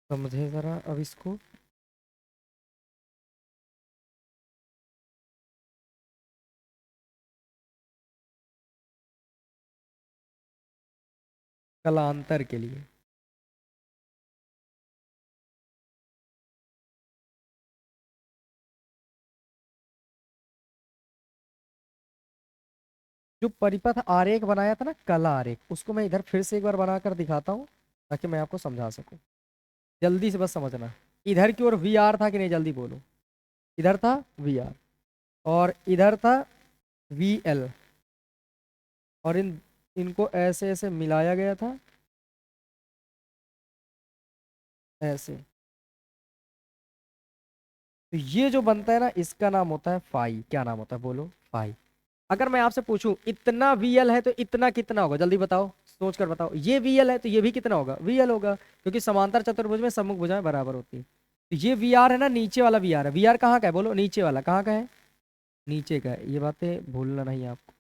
समझे ज़रा अब इसको। कलांतर के लिए जो परिपथ आरेख बनाया था ना, कला आरेख, उसको मैं इधर फिर से एक बार बनाकर दिखाता हूँ ताकि मैं आपको समझा सकूं। जल्दी से बस समझना। इधर की ओर वी आर था कि नहीं, जल्दी बोलो। इधर था वी आर और इधर था वी एल, और इनको ऐसे ऐसे मिलाया गया था, ऐसे। तो ये जो बनता है ना, इसका नाम होता है फाई। क्या नाम होता है बोलो? फाई। अगर मैं आपसे पूछूं इतना वीएल है तो इतना कितना होगा, जल्दी बताओ, सोच कर बताओ। ये वीएल है तो ये भी कितना होगा? वीएल होगा, क्योंकि समांतर चतुर्भुज में सम्मुख भुजाएं बराबर होती है। तो ये वी आर है ना, नीचे वाला वी आर है। वी आर कहाँ का है बोलो? नीचे वाला कहाँ का है? नीचे का है। ये बातें भूलना नहीं आपको।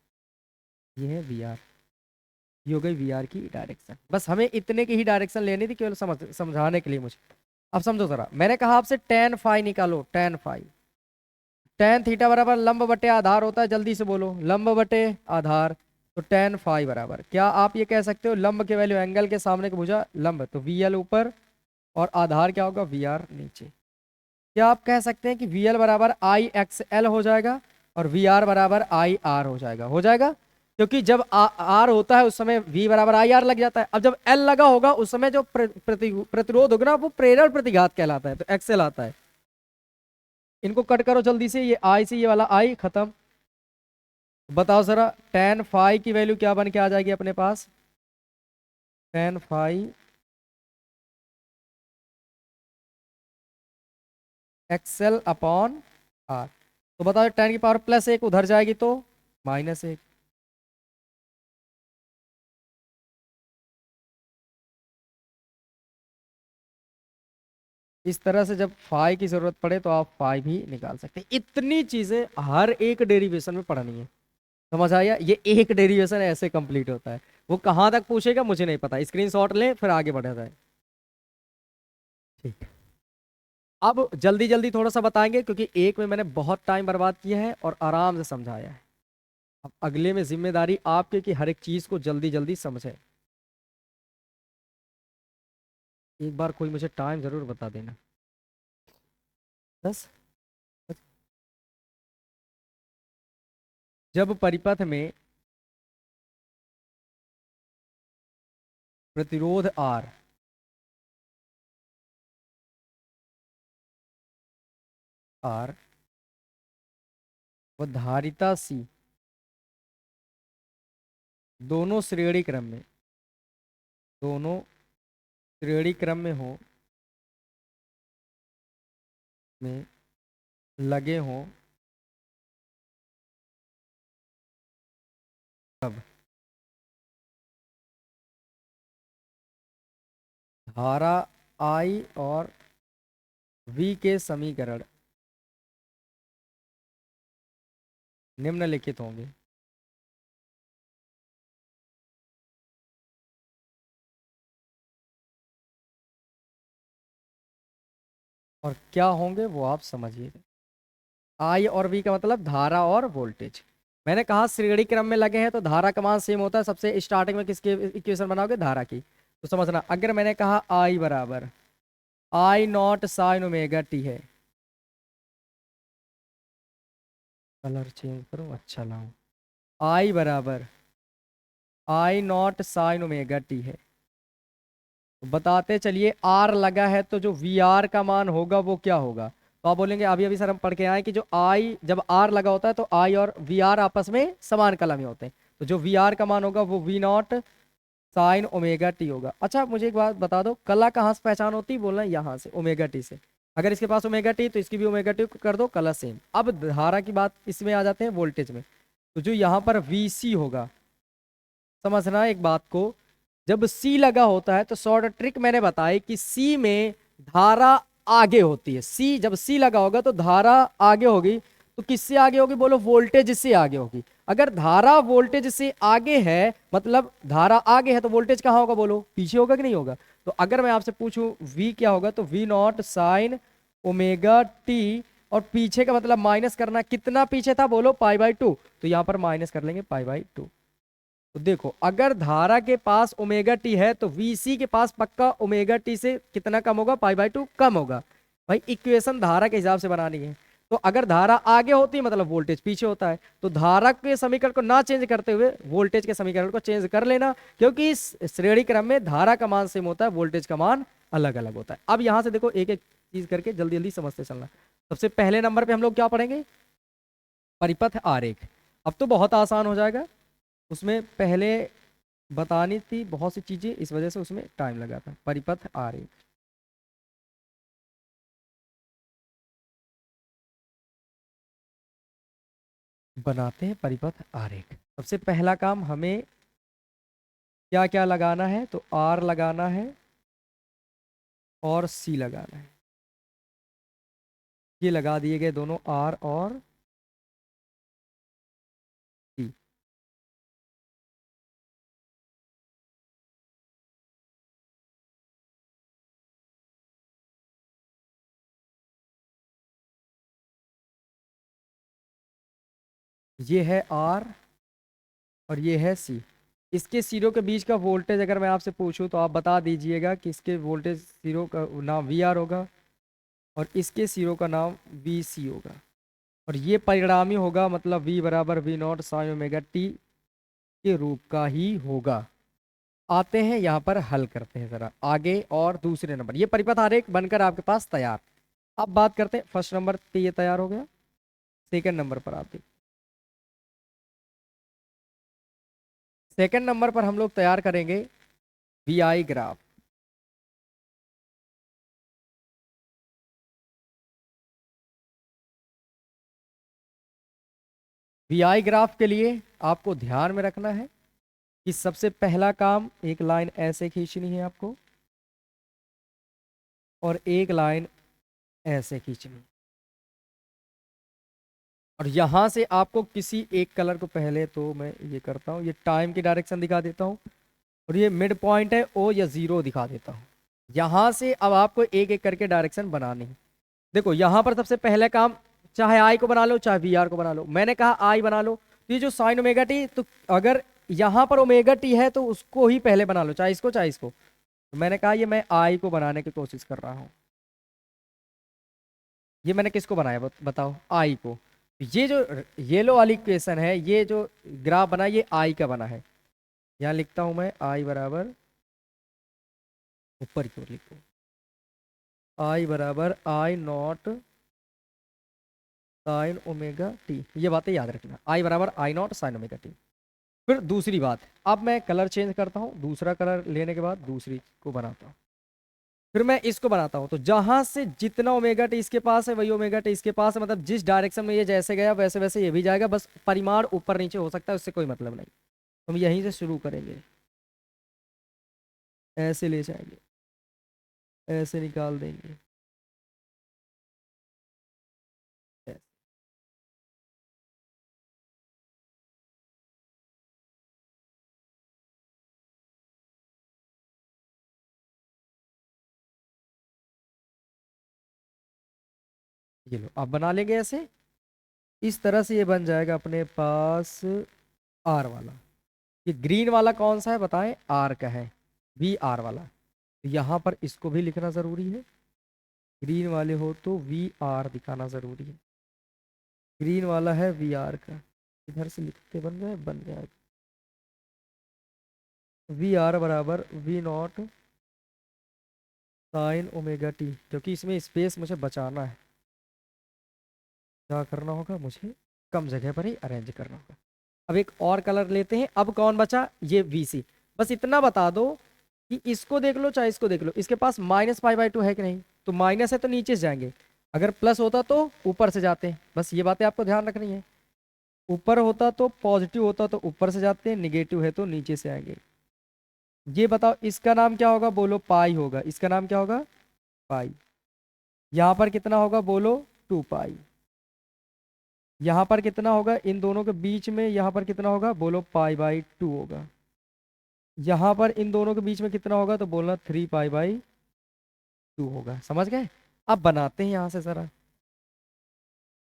ये है वी आर, ये हो गई वी आर की डायरेक्शन। बस हमें इतने की ही डायरेक्शन लेनी थी, केवल समझाने के लिए मुझे। अब समझो जरा, मैंने कहा आपसे टेन फाई निकालो, टेन फाई। टेन थीटा बराबर लंब बटे आधार होता है, जल्दी से बोलो, लंब बटे आधार। तो टेन फाई बराबर, क्या आप ये कह सकते हो लंब के वैल्यू एंगल के सामने की भुजा लंब, तो वी एल ऊपर और आधार क्या होगा? वी आर नीचे। क्या आप कह सकते हैं कि वी एल बराबर आई एक्स एल हो जाएगा और वी आर बराबर आई आर हो जाएगा? हो जाएगा, क्योंकि जब आर होता है उस समय वी बराबर आई आर लग जाता है। अब जब एल लगा होगा उस समय जो प्रतिरोध होगा ना, वो प्रेरण प्रतिघात कहलाता है, तो एक्सएल आता है। इनको कट करो जल्दी से, ये आई से ये वाला आई खत्म। बताओ जरा, टेन फाई की वैल्यू क्या बन के आ जाएगी अपने पास? Tan phi XL upon R. तो बताओ, टेन की पावर प्लस एक उधर जाएगी तो माइनस एक। इस तरह से जब फाई की जरूरत पड़े तो आप फाई भी निकाल सकते हैं। इतनी चीजें हर एक डेरिवेशन में पढ़नी है। समझ आया? ये एक डेरिवेशन ऐसे कंप्लीट होता है। वो कहाँ तक पूछेगा मुझे नहीं पता, स्क्रीनशॉट ले फिर आगे बढ़ा जाए। ठीक है। अब जल्दी जल्दी थोड़ा सा बताएंगे, क्योंकि एक में मैंने बहुत टाइम बर्बाद किया है और आराम से समझाया है। अब अगले में जिम्मेदारी आपकी कि हर एक चीज को जल्दी जल्दी समझे। एक बार कोई मुझे टाइम जरूर बता देना। 10। जब परिपथ में प्रतिरोध आर आर व धारिता सी दोनों श्रेणी क्रम में, दोनों श्रेणी क्रम में हो, में लगे हों, तब धारा आई और वी के समीकरण निम्नलिखित होंगे। और क्या होंगे वो आप समझिए। आई और वी का मतलब धारा और वोल्टेज। मैंने कहा श्रेणी क्रम में लगे हैं तो धारा का मान सेम होता है। सबसे स्टार्टिंग में किसकी इक्वेशन बनाओगे? धारा की। तो समझना, अगर मैंने कहा आई बराबर आई नॉट साइन ओमेगा टी है, कलर चेंज करो अच्छा लाऊं, आई बराबर आई नॉट साइन ओमेगा टी है, तो बताते चलिए आर लगा है तो जो वी आर का मान होगा वो क्या होगा? तो आप बोलेंगे अभी अभी सर हम पढ़ के आए कि जो आई जब आर लगा होता है तो आई और वी आर आपस में समान कला में होते हैं, तो जो वी आर का मान होगा वो we naught sine omega T होगा। अच्छा मुझे एक बात बता दो, कला कहाँ से पहचान होती है, बोलना यहाँ से, ओमेगा टी से। अगर इसके पास ओमेगा टी तो इसकी भी ओमेगा टी कर दो, कला सेम। अब धारा की बात इसमें आ जाते हैं वोल्टेज में। तो जो यहाँ पर वीसी होगा, समझना एक बात को, जब सी लगा होता है तो शॉर्ट ट्रिक मैंने बताई कि सी में धारा आगे होती है। सी जब सी लगा होगा तो धारा आगे होगी। तो किससे आगे होगी बोलो, वोल्टेज से आगे होगी। अगर धारा वोल्टेज से आगे है, मतलब धारा आगे है, तो वोल्टेज कहाँ होगा बोलो, पीछे होगा कि नहीं होगा। तो अगर मैं आपसे पूछूं V क्या होगा, तो V not sine omega t, और पीछे का मतलब माइनस करना, कितना पीछे था बोलो, π/2। तो यहाँ पर माइनस कर लेंगे π/2। तो देखो अगर धारा के पास ओमेगा टी है तो वीसी के पास पक्का ओमेगा टी से कितना कम होगा, π/2 कम होगा। भाई इक्वेशन धारा के हिसाब से बनानी है। तो अगर धारा आगे होती है मतलब वोल्टेज पीछे होता है, तो धारा के समीकरण को ना चेंज करते हुए वोल्टेज के समीकरण को चेंज कर लेना, क्योंकि इस श्रेणी क्रम में धारा का मान सेम होता है, वोल्टेज का मान अलग अलग होता है। अब यहां से देखो एक एक चीज करके जल्दी जल्दी समझते चलना। सबसे पहले नंबर पे हम लोग क्या पढ़ेंगे, परिपथ आरेख। अब तो बहुत आसान हो जाएगा, उसमें पहले बतानी थी बहुत सी चीजें, इस वजह से उसमें टाइम लगा था। परिपथ आरेख बनाते हैं, परिपथ आरेख। सबसे पहला काम हमें क्या क्या लगाना है, तो आर लगाना है और सी लगाना है। ये लगा दिए गए दोनों, आर और सी। ये है आर और ये है सी। इसके सिरों के बीच का वोल्टेज अगर मैं आपसे पूछूं तो आप बता दीजिएगा कि इसके वोल्टेज सिरों का नाम वी आर होगा और इसके सिरों का नाम वी सी होगा। और ये परिणामी होगा, मतलब V बराबर V not sine omega t के रूप का ही होगा। आते हैं यहाँ पर, हल करते हैं जरा आगे। और दूसरे नंबर ये परिपथ आरेख बनकर आपके पास तैयार। अब बात करते हैं फर्स्ट नंबर पे, ये तैयार हो गया। सेकंड नंबर पर आप देखिए, सेकंड नंबर पर हम लोग तैयार करेंगे VI ग्राफ। VI ग्राफ के लिए आपको ध्यान में रखना है कि सबसे पहला काम, एक लाइन ऐसे खींचनी है आपको और एक लाइन ऐसे खींचनी है। और यहां से आपको किसी एक कलर को, पहले तो मैं ये करता हूँ, ये टाइम की डायरेक्शन दिखा देता हूँ, और ये मिड पॉइंट है O या 0 दिखा देता हूँ। यहां से अब आपको एक एक करके डायरेक्शन बनानी है। देखो यहां पर सबसे पहले काम, चाहे आई को बना लो चाहे वी आर को बना लो। मैंने कहा आई बना लो, तो ये जो साइन ओमेगा टी, तो अगर यहां पर ओमेगा टी है तो उसको ही पहले बना लो, चाहे इसको चाहे इसको। तो मैंने कहा ये मैं आई को बनाने की कोशिश कर रहा हूँ। ये मैंने किसको बनाया बताओ, आई को। ये जो येलो वाली इक्वेशन है, ये जो ग्राफ बना, ये आई का बना है। यहाँ लिखता हूं मैं आई बराबर, ऊपर की ओर लिखो, आई बराबर आई नॉट साइन ओमेगा टी। ये बातें याद रखना, आई बराबर आई नॉट साइन ओमेगा टी। फिर दूसरी बात, अब मैं कलर चेंज करता हूँ, दूसरा कलर लेने के बाद दूसरी को बनाता हूँ। फिर मैं इसको बनाता हूँ, तो जहां से जितना ओमेगा टी इसके पास है वही ओमेगा टी इसके पास है, मतलब जिस डायरेक्शन में ये जैसे गया वैसे वैसे ये भी जाएगा, बस परिमाण ऊपर नीचे हो सकता है, उससे कोई मतलब नहीं। हम यहीं से शुरू करेंगे, ऐसे ले जाएंगे, ऐसे निकाल देंगे, ऐसे। ये लो अब बना लेंगे ऐसे। इस तरह से ये बन जाएगा अपने पास आर वाला। ये ग्रीन वाला कौन सा है बताएं, आर का है, वी आर वाला। तो यहाँ पर इसको भी लिखना जरूरी है, ग्रीन वाले हो तो वी आर दिखाना जरूरी है। ग्रीन वाला है वी आर का, इधर से लिखते बन जाएगा वी आर बराबर we naught sine omega T, क्योंकि इसमें स्पेस मुझे बचाना है। क्या करना होगा, मुझे कम जगह पर ही अरेंज करना होगा। अब एक और कलर लेते हैं, अब कौन बचा, ये वी सी। बस इतना बता दो कि इसको देख लो चाहे इसको देख लो, इसके पास -π/2 है कि नहीं, तो माइनस है तो नीचे से जाएंगे, अगर प्लस होता तो ऊपर से जाते। बस ये बातें आपको ध्यान रखनी है। ऊपर होता तो पॉजिटिव होता तो ऊपर से जाते, निगेटिव है तो नीचे से आएंगे। ये बताओ इसका नाम क्या होगा, बोलो पाई होगा। इसका नाम क्या होगा, पाई। यहां पर कितना होगा, बोलो 2π। यहां पर कितना होगा इन दोनों के बीच में, यहां पर कितना होगा, बोलो π/2 होगा। यहां पर इन दोनों के बीच में कितना होगा, तो बोलना 3π/2 होगा। समझ गए। अब बनाते हैं यहां से जरा,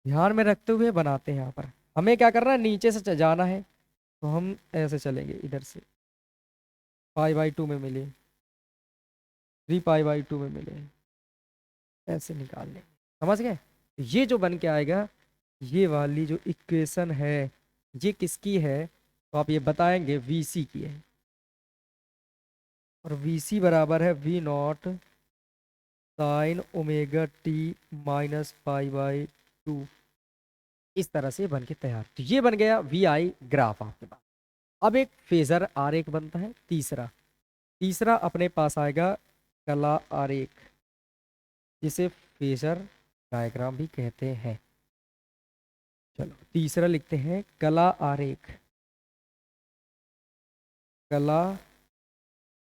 ध्यान में रखते हुए बनाते हैं। यहाँ पर हमें क्या करना है, नीचे से जाना है, तो हम ऐसे चलेंगे, इधर से π/2 में मिले, 3π/2 में मिले, ऐसे निकाल लेंगे। समझ गए। ये जो बन के आएगा, ये वाली जो इक्वेशन है, ये किसकी है, तो आप ये बताएंगे VC की है। और VC बराबर है V0 sin ω t -π/2। इस तरह से बन के तैयार। तो ये बन गया VI ग्राफ आपके पास। अब एक फेजर आरेख बनता है। तीसरा तीसरा अपने पास आएगा कला आरेख, जिसे फेजर डायग्राम भी कहते हैं। चलो तीसरा लिखते हैं कला आरेख। कला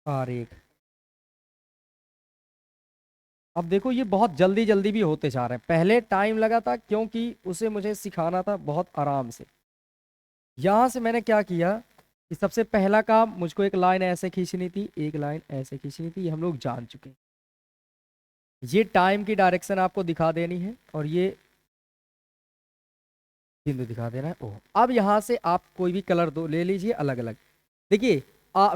आरेख। अब देखो ये बहुत जल्दी जल्दी भी होते जा रहे हैं, पहले टाइम लगा था क्योंकि उसे मुझे सिखाना था बहुत आराम से। यहां से मैंने क्या किया कि सबसे पहला काम, मुझको एक लाइन ऐसे खींचनी थी, एक लाइन ऐसे खींचनी थी, ये हम लोग जान चुके हैं। ये टाइम की डायरेक्शन आपको दिखा देनी है और ये बिंदु दिखा देना है। ओह, अब यहां से आप कोई भी कलर दो ले लीजिए अलग अलग। देखिए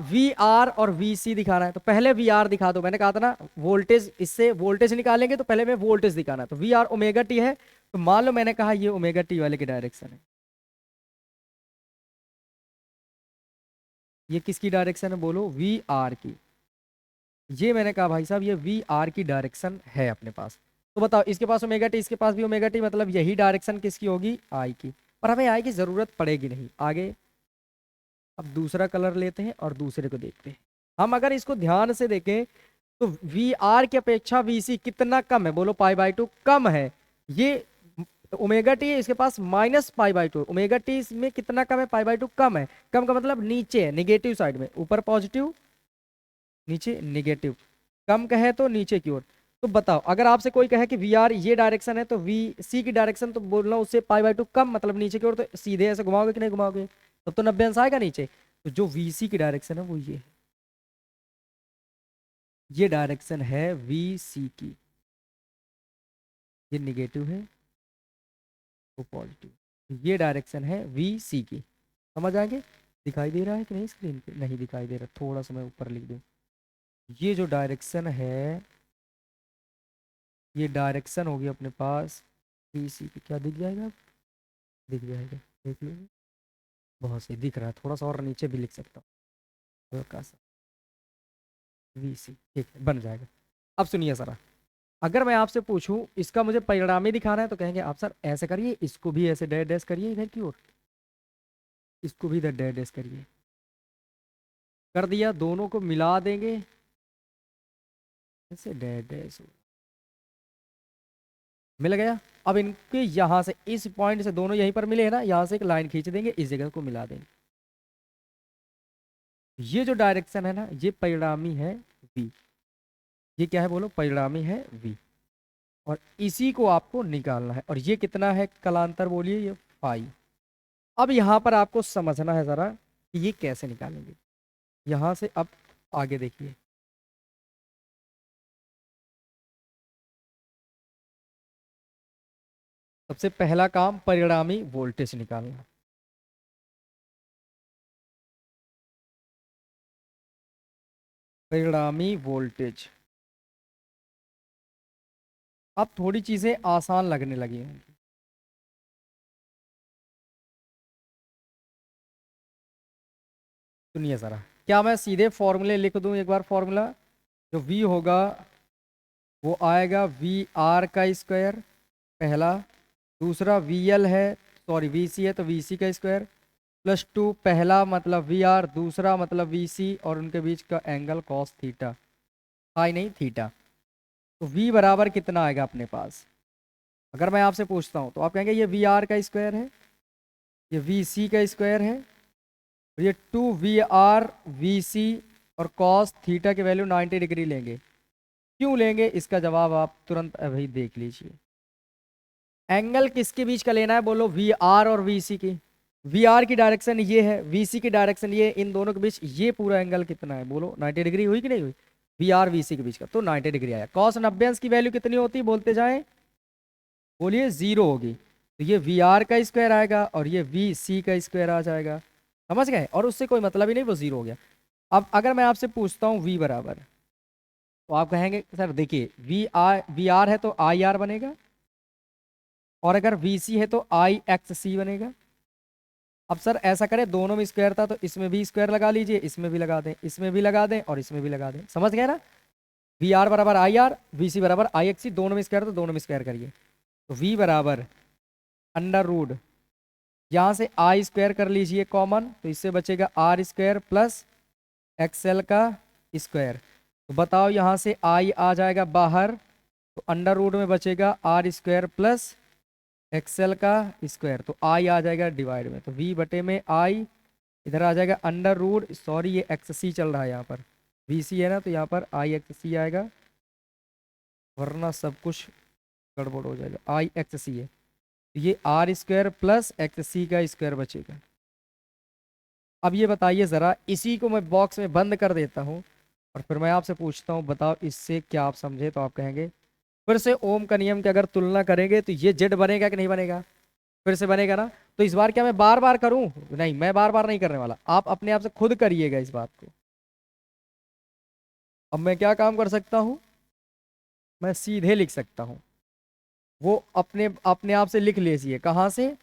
VR और VC दिखाना है, तो पहले VR दिखा दो। मैंने कहा था ना वोल्टेज, इससे वोल्टेज निकालेंगे तो पहले में वोल्टेज दिखाना है। तो VR ω t है, तो मान लो मैंने कहा ये ω t वाले की डायरेक्शन है। ये किसकी डायरेक्शन है, बोलो VR की। ये मैंने कहा भाई साहब ये VR की डायरेक्शन है अपने पास। तो बताओ इसके पास ω t, इसके पास भी ω t, मतलब यही डायरेक्शन किसकी होगी, I की। पर हमें I की जरूरत पड़ेगी नहीं आगे। अब दूसरा कलर लेते हैं और दूसरे को देखते हैं। हम अगर इसको ध्यान से देखें तो VR की अपेक्षा VC कितना कम है, बोलो π/2 कम है। ये ω t है, इसके पास -π/2। ω t में कितना कम है, π/2 कम है। कम का मतलब नीचे है, निगेटिव साइड में, ऊपर पॉजिटिव नीचे निगेटिव। कम कहे तो नीचे की ओर। तो बताओ अगर आपसे कोई कहे कि VR ये डायरेक्शन है तो VC की डायरेक्शन तो बोलना उससे π/2 कम, मतलब नीचे की ओर, तो सीधे ऐसे घुमाओगे कि नहीं घुमाओगे, तब तो 90 अंश आएगा नीचे। तो जो VC की डायरेक्शन है वो ये है, ये डायरेक्शन है VC की। ये निगेटिव है, वो पॉजिटिव। ये डायरेक्शन है VC की। समझ आएंगे। दिखाई दे रहा है कि नहीं स्क्रीन पे, नहीं दिखाई दे रहा, थोड़ा सा मैं ऊपर लिख दूं। ये जो डायरेक्शन है, ये डायरेक्शन होगी अपने पास VC की। क्या दिख जाएगा, दिख जाएगा, देख लो। बहुत सही दिख रहा है, थोड़ा सा और नीचे भी लिख सकता हूँ, हल्का सा VC। ठीक है, बन जाएगा। अब सुनिए जरा, अगर मैं आपसे पूछूं इसका मुझे परिणामी दिखाना है, तो कहेंगे आप सर ऐसे करिए, इसको भी ऐसे डैश डैश करिए इधर की ओर, इसको भी इधर डैश डैश करिए। कर दिया, दोनों को मिला देंगे, ऐसे डैश डैश मिल गया। अब इनके यहां से इस पॉइंट से दोनों यहीं पर मिले हैं ना, यहां से एक लाइन खींच देंगे, इस जगह को मिला देंगे। ये जो डायरेक्शन है ना, ये परिणामी है V। ये क्या है, बोलो परिणामी है V। और इसी को आपको निकालना है, और ये कितना है कलांतर, बोलिए ये पाई। अब यहां पर आपको समझना है जरा कि ये कैसे निकालेंगे। यहां से अब आगे देखिए, सबसे पहला काम परिणामी वोल्टेज निकालना। परिणामी वोल्टेज। अब थोड़ी चीजें आसान लगने लगी हैं। सुनिए जरा, क्या मैं सीधे फॉर्मूले लिख दूं एक बार। फॉर्मूला जो V होगा वो आएगा VR का स्क्वायर पहला, दूसरा VL है, सॉरी VC है तो VC का स्क्वायर, +2 पहला मतलब वी आर, दूसरा मतलब वी सी, और उनके बीच का एंगल कॉस थीटा, हाई नहीं थीटा। तो वी बराबर कितना आएगा अपने पास? अगर मैं आपसे पूछता हूँ तो आप कहेंगे ये वी आर का स्क्वायर है, ये वी सी का स्क्वायर है, और ये 2 VR VC और कॉस थीटा की वैल्यू 90 डिग्री लेंगे। क्यों लेंगे, इसका जवाब आप तुरंत अभी देख लीजिए। एंगल किसके बीच का लेना है बोलो? VR और VC की। VR की डायरेक्शन ये है, VC की डायरेक्शन ये, इन दोनों के बीच ये पूरा एंगल कितना है बोलो? 90 डिग्री हुई कि नहीं हुई? VR VC के बीच का तो 90 डिग्री आया। कॉस 90 की वैल्यू कितनी होती है बोलते जाएं? बोलिए 0 होगी। तो ये VR का स्क्वायर आएगा और ये VC का स्क्वायर आ जाएगा। समझ गए? और उससे कोई मतलब ही नहीं, वो 0 हो गया। अब अगर मैं आपसे पूछता हूँ V बराबर, तो आप कहेंगे सर देखिए VR है तो IR बनेगा, और अगर VC है तो IXC बनेगा। अब सर ऐसा करें, दोनों में स्क्वायर था तो इसमें भी स्क्वायर लगा लीजिए, इसमें भी लगा दें, इसमें भी लगा दें, और इसमें भी लगा दें। समझ गए ना? VR बराबर IR, VC बराबर IXC, दोनों में स्क्वायर तो दोनों में स्क्वायर करिए। तो V बराबर अंडर रूट, यहाँ से आई स्क्वायर कर लीजिए कॉमन, तो इससे बचेगा R स्क्वायर प्लस XL का स्क्वायर। तो बताओ यहाँ से आई आ जाएगा बाहर, तो अंडर रूट में बचेगा R स्क्वायर प्लस XL का स्क्वायर, तो आई आ जाएगा डिवाइड में, तो V बटे में आई, इधर आ जाएगा अंडर रूट, सॉरी ये XC चल रहा है यहाँ पर, VC है ना, तो यहाँ पर IXC आएगा, वरना सब कुछ गड़बड़ हो जाएगा। IXC है, तो ये R स्क्वायर प्लस XC का स्क्वायर बचेगा। अब ये बताइए ज़रा, इसी को मैं बॉक्स में बंद कर देता हूँ और फिर मैं आपसे पूछता हूँ, बताओ इससे क्या आप समझे? तो आप कहेंगे फिर से ओम का नियम की अगर तुलना करेंगे तो ये जेड बनेगा कि नहीं बनेगा? फिर से बनेगा ना। तो इस बार क्या मैं बार बार करूं? नहीं, मैं बार बार नहीं करने वाला, आप अपने आप से खुद करिएगा इस बात को। अब मैं क्या काम कर सकता हूं, मैं सीधे लिख सकता हूं, वो अपने अपने आप से लिख लीजिए। कहाँ से?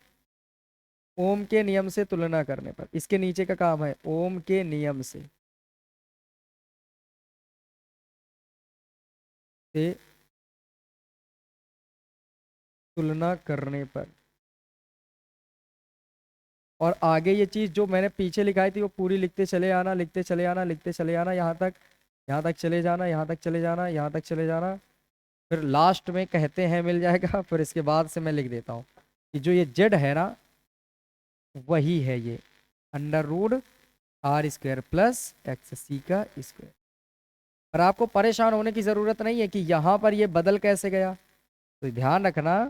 ओम के नियम से तुलना करने पर, इसके नीचे का काम है ओम के नियम से तुलना करने पर। और आगे ये चीज़ जो मैंने पीछे लिखाई थी वो पूरी लिखते चले आना, लिखते चले आना, लिखते चले आना, यहाँ तक चले जाना, यहाँ तक चले जाना, यहाँ तक चले जाना, फिर लास्ट में कहते हैं मिल जाएगा। फिर इसके बाद से मैं लिख देता हूँ कि जो ये जेड है ना, वही है ये under root R square plus XC का स्क्वायर। पर आपको परेशान होने की ज़रूरत नहीं है कि यहाँ पर ये बदल कैसे गया। तो ध्यान रखना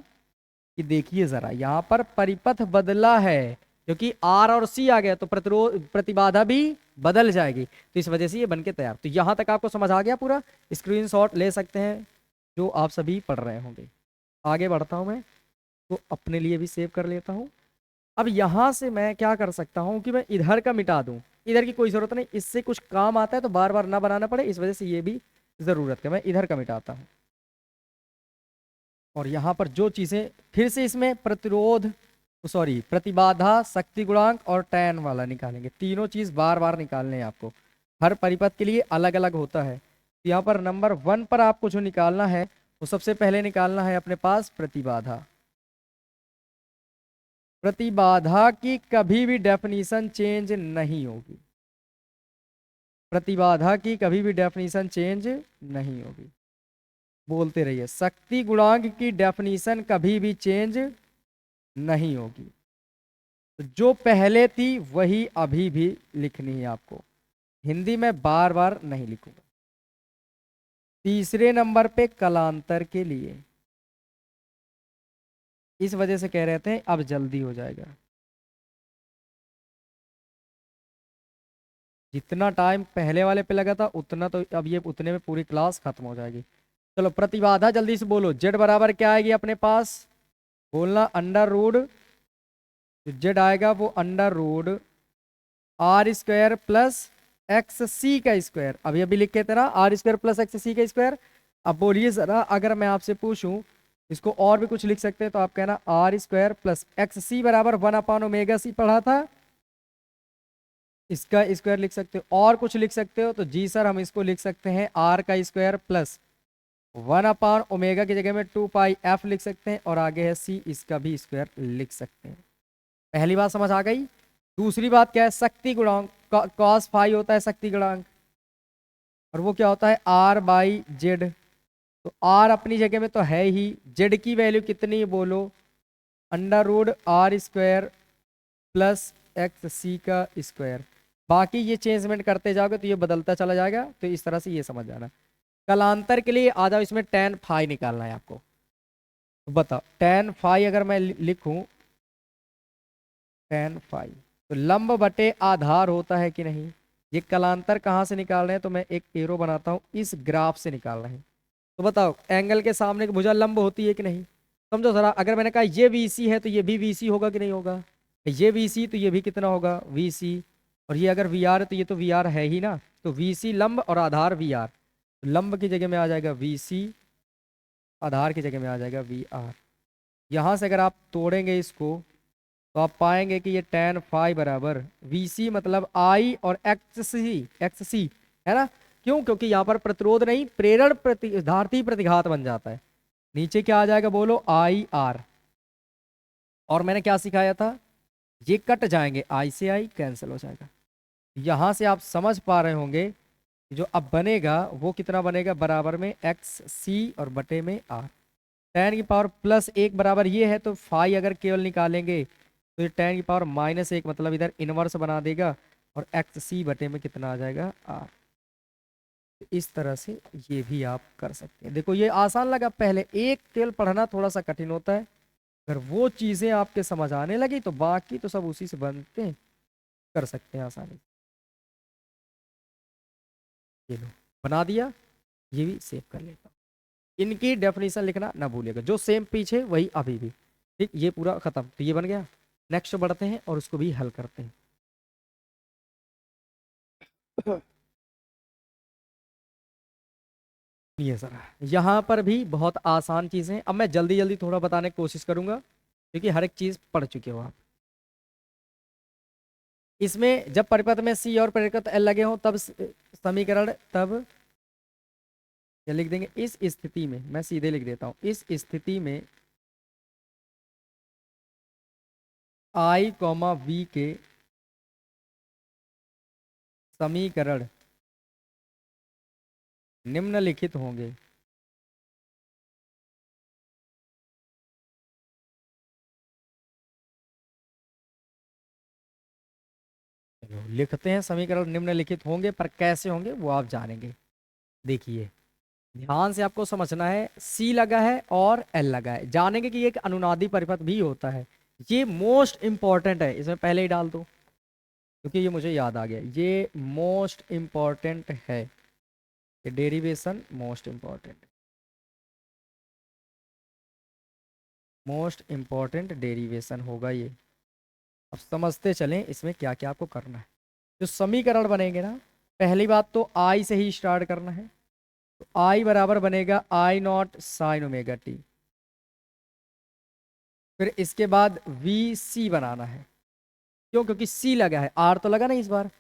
कि देखिए ज़रा, यहाँ पर परिपथ बदला है, क्योंकि R और C आ गया तो प्रतिरोध प्रतिबाधा भी बदल जाएगी, तो इस वजह से ये बनके तैयार। तो यहाँ तक आपको समझ आ गया पूरा? स्क्रीनशॉट ले सकते हैं जो आप सभी पढ़ रहे होंगे। आगे बढ़ता हूँ मैं, तो अपने लिए भी सेव कर लेता हूँ। अब यहाँ से मैं क्या कर सकता हूँ कि मैं इधर का मिटा दूँ, इधर की कोई ज़रूरत नहीं, इससे कुछ काम आता है तो बार बार ना बनाना पड़े, इस वजह से ये भी ज़रूरत है। मैं इधर का मिटाता हूँ, और यहाँ पर जो चीज़ें फिर से इसमें प्रतिरोध, सॉरी प्रतिबाधा, शक्ति गुणांक और टैन वाला निकालेंगे। तीनों चीज़ बार बार निकालने हैं आपको, हर परिपथ के लिए अलग अलग होता है। तो यहाँ पर नंबर 1 पर आपको जो निकालना है, वो सबसे पहले निकालना है अपने पास प्रतिबाधा। प्रतिबाधा की कभी भी डेफिनीशन चेंज नहीं होगी, प्रतिबाधा की कभी भी डेफिनीशन चेंज नहीं होगी। बोलते रहिए, शक्ति गुणांक की डेफिनीशन कभी भी चेंज नहीं होगी। तो जो पहले थी वही अभी भी लिखनी है आपको, हिंदी में बार बार नहीं लिखूंगा। तीसरे नंबर पे कलांतर के लिए, इस वजह से कह रहे थे अब जल्दी हो जाएगा। जितना टाइम पहले वाले पे लगा था उतना तो अब ये उतने में पूरी क्लास खत्म हो जाएगी। चलो प्रतिबाधा जल्दी से बोलो, जेड बराबर क्या आएगी अपने पास? बोलना अंडर रूट, जेड आएगा वो under root R square plus XC का स्क्वायर। अभी लिख के तेरा R स्क्वायर प्लस XC का स्क्वायर। अब बोलिए जरा, अगर मैं आपसे पूछूं इसको और भी कुछ लिख सकते हैं तो आप कहना R स्क्वायर प्लस XC बराबर 1/ओमेगा C पढ़ा था, इसका स्क्वायर लिख सकते हो। और कुछ लिख सकते हो तो जी सर हम इसको लिख सकते हैं R का स्क्वायर प्लस 1/ओमेगा की जगह में 2πf लिख सकते हैं, और आगे है C, इसका भी स्क्वायर लिख सकते हैं। पहली बात समझ आ गई? दूसरी बात क्या है, शक्ति गुणांक, कॉस फाई होता है शक्ति गुणांक, और वो क्या होता है आर बाई जेड। तो आर अपनी जगह में तो है ही, जेड की वैल्यू कितनी है बोलो, under root are square plus X C का स्क्वायर। बाकी ये चेंजमेंट करते जाओगे तो ये बदलता चला जाएगा, तो इस तरह से ये समझ जाना। कलांतर के लिए आ जाओ, इसमें टेन फाई निकालना है आपको। तो बताओ टेन फाई अगर मैं लिखूं, टेन फाई, तो लंब बटे आधार होता है कि नहीं। ये कलांतर कहाँ से निकाल रहे हैं, तो मैं एक एरो बनाता हूँ, इस ग्राफ से निकाल रहे हैं। तो बताओ एंगल के सामने की भुजा लंब होती है कि नहीं। समझो जरा, अगर मैंने कहा ये VC है तो ये भी VC होगा कि नहीं होगा, ये VC तो ये भी कितना होगा VC, और ये अगर VR है तो ये तो VR है ही ना। तो VC लंब और आधार VR, लंब की जगह में आ जाएगा VC, आधार की जगह में आ जाएगा VR। यहाँ से अगर आप तोड़ेंगे इसको तो आप पाएंगे कि ये टेन फाई बराबर VC मतलब I और XC है ना। क्यों, क्योंकि यहाँ पर प्रतिरोध नहीं, प्रेरण धारती प्रतिघात बन जाता है। नीचे क्या आ जाएगा बोलो IR। और मैंने क्या सिखाया था, ये कट जाएंगे, I से I कैंसिल हो जाएगा। यहां से आप समझ पा रहे होंगे कि जो अब बनेगा वो कितना बनेगा, बराबर में XC और बटे में R। टेन की पावर प्लस एक बराबर ये है, तो फाई अगर केवल निकालेंगे तो ये टेन की पावर माइनस एक, मतलब इधर इनवर्स बना देगा, और XC बटे में कितना आ जाएगा R। इस तरह से ये भी आप कर सकते हैं। देखो ये आसान लगा, पहले एक केवल पढ़ना थोड़ा सा कठिन होता है, अगर वो चीजें आपके समझ आने लगी तो बाकी तो सब उसी से बनते हैं, कर सकते हैं आसानी से। ये लो बना दिया, ये भी सेव कर लेता हूँ। इनकी डेफिनेशन लिखना ना भूलिएगा, जो सेम पीछे वही अभी भी। ठीक, ये पूरा खत्म, तो ये बन गया। नेक्स्ट बढ़ते हैं और उसको भी हल करते हैं। ये सर, यहाँ पर भी बहुत आसान चीजें, अब मैं जल्दी जल्दी थोड़ा बताने की कोशिश करूंगा क्योंकि हर एक चीज पढ़ चुके हो आप। इसमें जब परिपथ में C और परिपथ L लगे हों तब समीकरण, तब क्या लिख देंगे, इस स्थिति में, मैं सीधे लिख देता हूं, इस स्थिति में I, V के समीकरण निम्नलिखित होंगे। चलो लिखते हैं, समीकरण निम्नलिखित होंगे, पर कैसे होंगे वो आप जानेंगे। देखिए ध्यान से आपको समझना है, C लगा है और L लगा है, जानेंगे कि ये एक अनुनादी परिपथ भी होता है। ये मोस्ट इंपॉर्टेंट है, इसमें पहले ही डाल दो क्योंकि ये मुझे याद आ गया, ये मोस्ट इंपॉर्टेंट है, ये derivation most important, most important derivation होगा ये। अब समझते चलें इसमें क्या क्या आपको करना है। जो समीकरण बनेंगे ना, पहली बात तो I से ही स्टार्ट करना है, तो I बराबर बनेगा I not sine omega T. फिर इसके बाद VC बनाना है, क्यों, क्योंकि C लगा है, R तो लगा नहीं इस बार।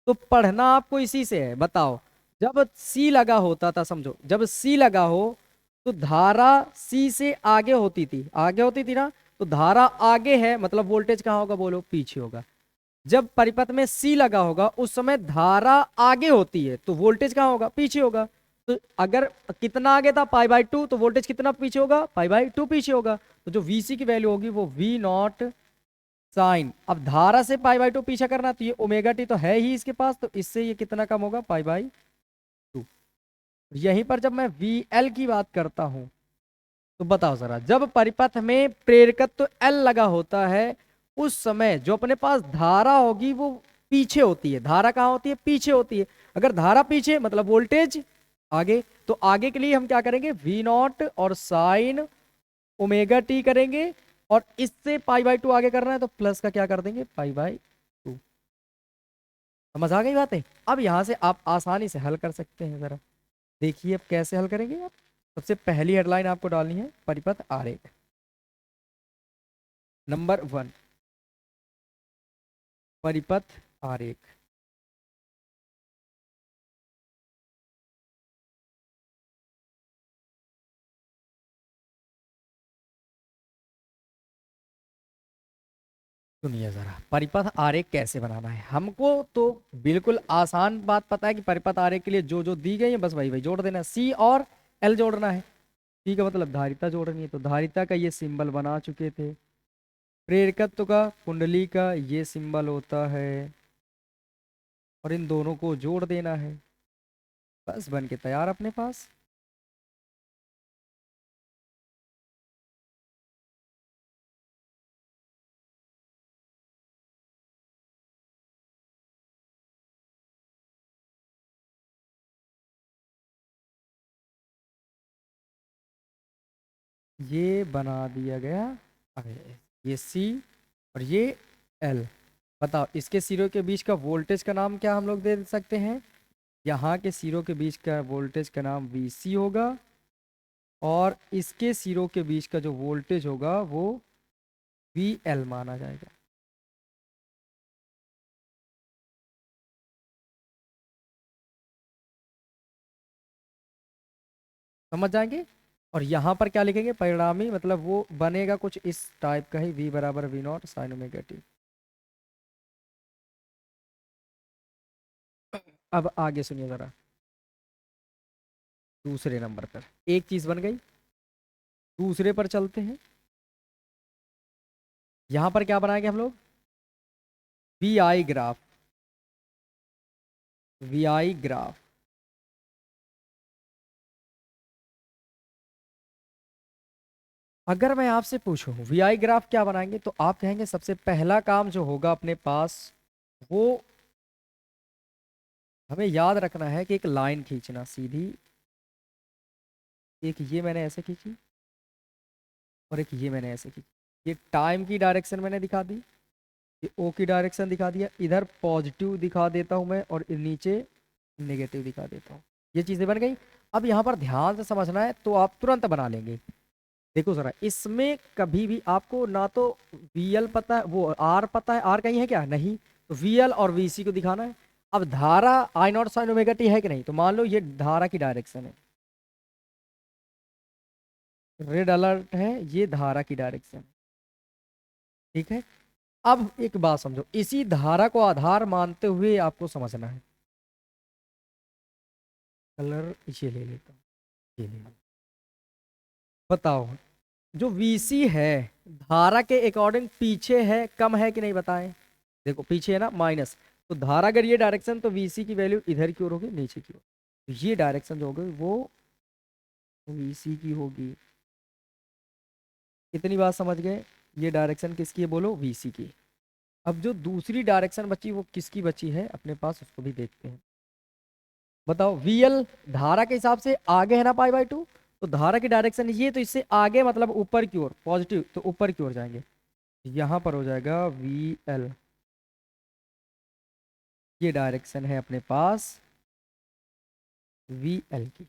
तो पढ़ना आपको इसी से है। बताओ जब C लगा होता था, समझो जब C लगा हो तो धारा C से आगे होती थी, आगे होती थी ना, तो धारा आगे है मतलब वोल्टेज कहाँ होगा बोलो, पीछे होगा। जब परिपथ में C लगा होगा उस समय धारा आगे होती है तो वोल्टेज कहाँ होगा, पीछे होगा। तो अगर कितना आगे था π/2, तो वोल्टेज कितना पीछे होगा, π/2 पीछे होगा। तो जो VC की वैल्यू होगी वो V नॉट साइन, अब धारा से π/2 पीछा करना, तो ये ओमेगा टी तो है ही इसके पास, तो इससे ये कितना कम होगा, π/2। यहीं पर जब मैं VL की बात करता हूं तो बताओ जरा, जब परिपथ में प्रेरकत्व L लगा होता है उस समय जो अपने पास धारा होगी वो पीछे होती है। धारा कहाँ होती है, पीछे होती है। अगर धारा पीछे मतलब वोल्टेज आगे, तो आगे के लिए हम क्या करेंगे, V नॉट और साइन ओमेगा टी करेंगे, और इससे π/2 आगे करना है तो प्लस का क्या कर देंगे, π/2। समझ आ गई बातें। अब यहां से आप आसानी से हल कर सकते हैं, जरा देखिए अब कैसे हल करेंगे आप। सबसे पहली हेडलाइन आपको डालनी है परिपथ आरेख, नंबर 1 परिपथ आरेख। सुनिए जरा, परिपथ आरेख कैसे बनाना है हमको तो बिल्कुल आसान बात पता है कि परिपथ आरेख के लिए जो जो दी गई है बस वही वही जोड़ देना है। सी और एल जोड़ना है। सी का मतलब धारिता जोड़नी है, तो धारिता का ये सिंबल बना चुके थे। प्रेरकत्व का, कुंडली का ये सिंबल होता है, और इन दोनों को जोड़ देना है। बस बन के तैयार अपने पास। ये बना दिया गया। अरे, ये सी और ये एल। बताओ इसके सिरों के बीच का वोल्टेज का नाम क्या हम लोग दे सकते हैं? यहाँ के सिरों के बीच का वोल्टेज का नाम VC होगा, और इसके सिरों के बीच का जो वोल्टेज होगा वो VL माना जाएगा। समझ जाएंगे। और यहाँ पर क्या लिखेंगे? परिणामी, मतलब वो बनेगा कुछ इस टाइप का ही, V बराबर V0 साइन ओमेगा टी। अब आगे सुनिए जरा, दूसरे नंबर पर एक चीज बन गई। दूसरे पर चलते हैं। यहां पर क्या बनाएंगे हम लोग? VI graph. VI graph. अगर मैं आपसे पूछूं VI ग्राफ क्या बनाएंगे, तो आप कहेंगे सबसे पहला काम जो होगा अपने पास, वो हमें याद रखना है कि एक लाइन खींचना सीधी। एक ये मैंने ऐसे खींची, और एक ये मैंने ऐसे खींची। ये टाइम की डायरेक्शन मैंने दिखा दी, ये O की डायरेक्शन दिखा दिया। इधर पॉजिटिव दिखा देता हूं मैं, और नीचे नेगेटिव दिखा देता हूँ। ये चीजें बन गई। अब यहाँ पर ध्यान से समझना है तो आप तुरंत बना लेंगे। देखो जरा, इसमें कभी भी आपको ना तो VL पता है, वो R पता है। R कहीं है क्या? नहीं। तो VL और VC को दिखाना है। अब धारा I0 साइन ओमेगा टी है कि नहीं? तो मान लो ये धारा की डायरेक्शन है, रेड अलर्ट है, ये धारा की डायरेक्शन। ठीक है। अब एक बात समझो, इसी धारा को आधार मानते हुए आपको समझना है। कलर ये ले लेता हूँ, ये ले लो। बताओ, जो VC है धारा के अकॉर्डिंग पीछे है, कम है कि नहीं बताएं? देखो पीछे है ना, माइनस। तो धारा अगर ये डायरेक्शन, तो VC की वैल्यू इधर की ओर होगी, नीचे की ओर। तो ये डायरेक्शन जो होगी वो VC की होगी। इतनी बात समझ गए? ये डायरेक्शन किसकी है बोलो? VC की। अब जो दूसरी डायरेक्शन बची वो किसकी बची है अपने पास, उसको भी देखते हैं। बताओ, VL धारा के हिसाब से आगे है ना π/2, तो धारा की डायरेक्शन ये, तो इससे आगे मतलब ऊपर की ओर, पॉजिटिव, तो ऊपर की ओर जाएंगे। यहां पर हो जाएगा VL। ये डायरेक्शन है अपने पास VL की।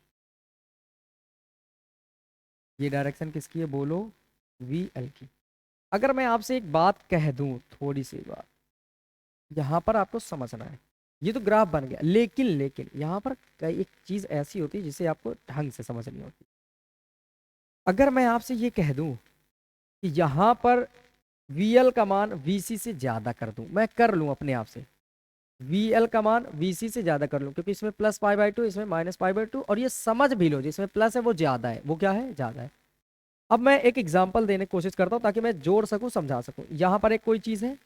ये डायरेक्शन किसकी है बोलो? VL की। अगर मैं आपसे एक बात कह दूं, थोड़ी सी बात यहां पर आपको समझना है। ये तो ग्राफ बन गया, लेकिन लेकिन यहां पर कई एक चीज ऐसी होती है जिसे आपको ढंग से समझनी होती है। अगर मैं आपसे ये कह दूं कि यहां पर VL का मान VC से ज्यादा कर दूं, मैं कर लूं अपने आप से, VL का मान VC से ज्यादा कर लूं, क्योंकि इसमें +π/2, इसमें -π/2, और ये समझ भी लो जिसमें प्लस है वो ज्यादा है। वो क्या है? ज्यादा है। अब मैं एक एग्जांपल देने की कोशिश करता हूं ताकि मैं जोड़ सकूं, समझा सकूं। यहां पर एक कोई चीज है,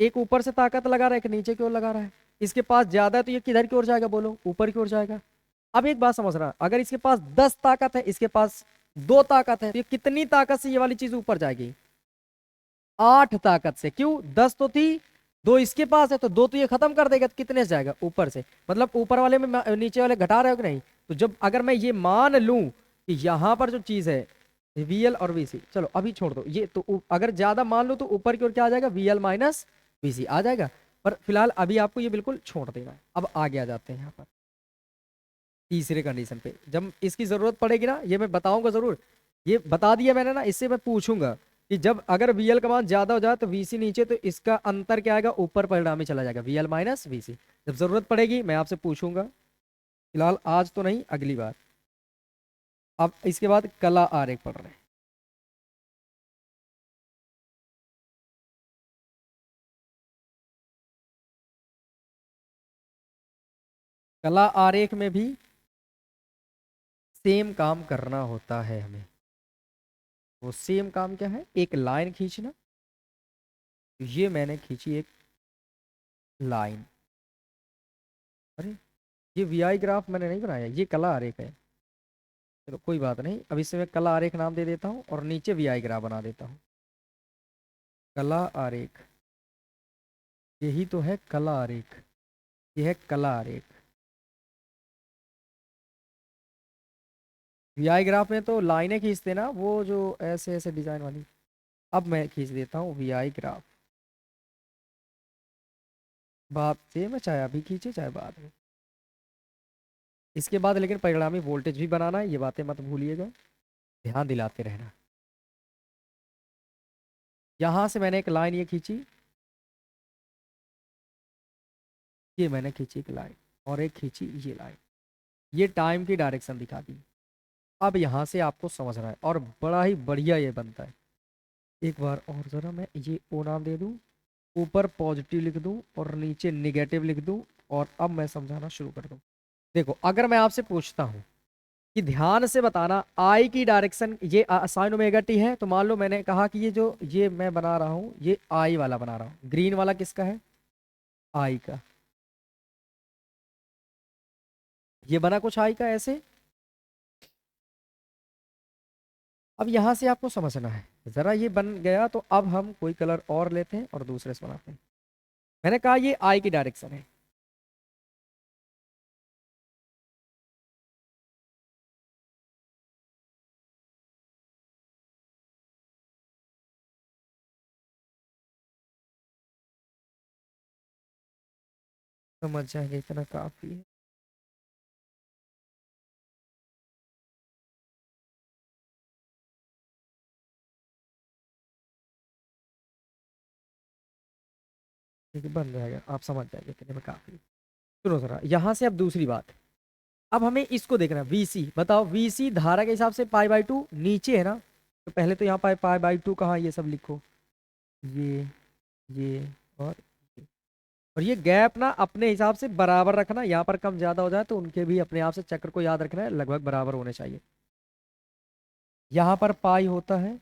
एक ऊपर से ताकत लगा रहा है, एक नीचे की ओर लगा रहा है। इसके पास ज्यादा है तो ये किधर की ओर जाएगा बोलो? ऊपर की ओर जाएगा। अब एक बात समझ रहा, अगर इसके पास 10 ताकत है, इसके पास 2 ताकत है, तो ये कितनी ताकत से ये वाली चीज ऊपर जाएगी? 8 ताकत से। क्यों? 10 तो थी, 2 इसके पास है, तो 2 तो ये खत्म कर देगा, तो कितने से जाएगा? ऊपर से। मतलब ऊपर वाले में नीचे वाले घटा रहे हो कि नहीं? तो जब अगर मैं ये मान लूं कि यहां पर जो चीज है VL और VC, चलो अभी छोड़ दो ये तो, अगर ज्यादा मान लो तो ऊपर की ओर क्या आ जाएगा? VL माइनस VC आ जाएगा। पर फिलहाल अभी आपको ये बिल्कुल छोड़ देना है। अब आगे आ जाते हैं यहाँ पर तीसरे कंडीशन पे। जब इसकी जरूरत पड़ेगी ना, ये मैं बताऊंगा जरूर। ये बता दिया मैंने ना, इससे मैं पूछूंगा कि जब अगर VL का मान ज्यादा हो जाए तो VC नीचे, तो इसका अंतर क्या आएगा? ऊपर परिणामी चला जाएगा, VL माइनस VC। जब जरूरत पड़ेगी मैं आपसे पूछूंगा, फिलहाल आज तो नहीं, अगली बार। अब इसके बाद कला आरेख पढ़ रहे हैं। कला आरेख में भी सेम काम करना होता है हमें। वो सेम काम क्या है, एक लाइन खींचना। ये मैंने खींची एक लाइन। अरे, ये वीआई ग्राफ मैंने नहीं बनाया, ये कला आरेख है। चलो कोई बात नहीं, अब इसे मैं कला आरेख नाम दे देता हूँ और नीचे वीआई ग्राफ बना देता हूँ। कला आरेख, यही तो है कला आरेख। ये है कला आरेख। वीआई ग्राफ में तो लाइनें खींचते ना, वो जो ऐसे ऐसे डिजाइन वाली। अब मैं खींच देता हूँ वीआई ग्राफ। बात से मैं चाहे अभी खींचे चाहे बाद में। इसके बाद लेकिन परिणामी वोल्टेज भी बनाना है, ये बातें मत भूलिएगा, ध्यान दिलाते रहना। यहां से मैंने एक लाइन ये खींची, ये मैंने खींची एक लाइन, और एक खींची ये लाइन। ये टाइम की डायरेक्शन दिखा दी। अब यहाँ से आपको समझना है और बड़ा ही बढ़िया ये बनता है। एक बार और जरा मैं ये ओ नाम दे दूं, ऊपर पॉजिटिव लिख दूं और नीचे निगेटिव लिख दूं, और अब मैं समझाना शुरू कर दूं। देखो, अगर मैं आपसे पूछता हूं कि ध्यान से बताना आई की डायरेक्शन, ये साइन ओमेगा टी है, तो मान लो मैंने कहा कि ये जो ये मैं बना रहा हूं ये आई वाला बना रहा हूं, ग्रीन वाला किसका है, आई का। ये बना कुछ आई का ऐसे। अब यहां से आपको समझना है जरा, ये बन गया तो अब हम कोई कलर और लेते हैं और दूसरे से बनाते हैं। मैंने कहा ये आई की डायरेक्शन है। समझ जाएंगे, इतना काफी है। ठीक है, बन जाएगा, आप समझ जाएंगे, इतने में काफी है। सुनो जरा, यहां से अब दूसरी बात। अब हमें इसको देखना, वीसी बताओ, वीसी धारा के हिसाब से पाई बाई टू नीचे है ना, तो पहले तो यहाँ पाई पाई बाई टू कहाँ, ये सब लिखो, ये ये और ये। और ये गैप ना अपने हिसाब से बराबर रखना, यहाँ पर कम ज्यादा हो जाए तो उनके भी अपने आप से चक्र को याद रखना है, लगभग बराबर होने चाहिए। यहाँ पर पाई होता है,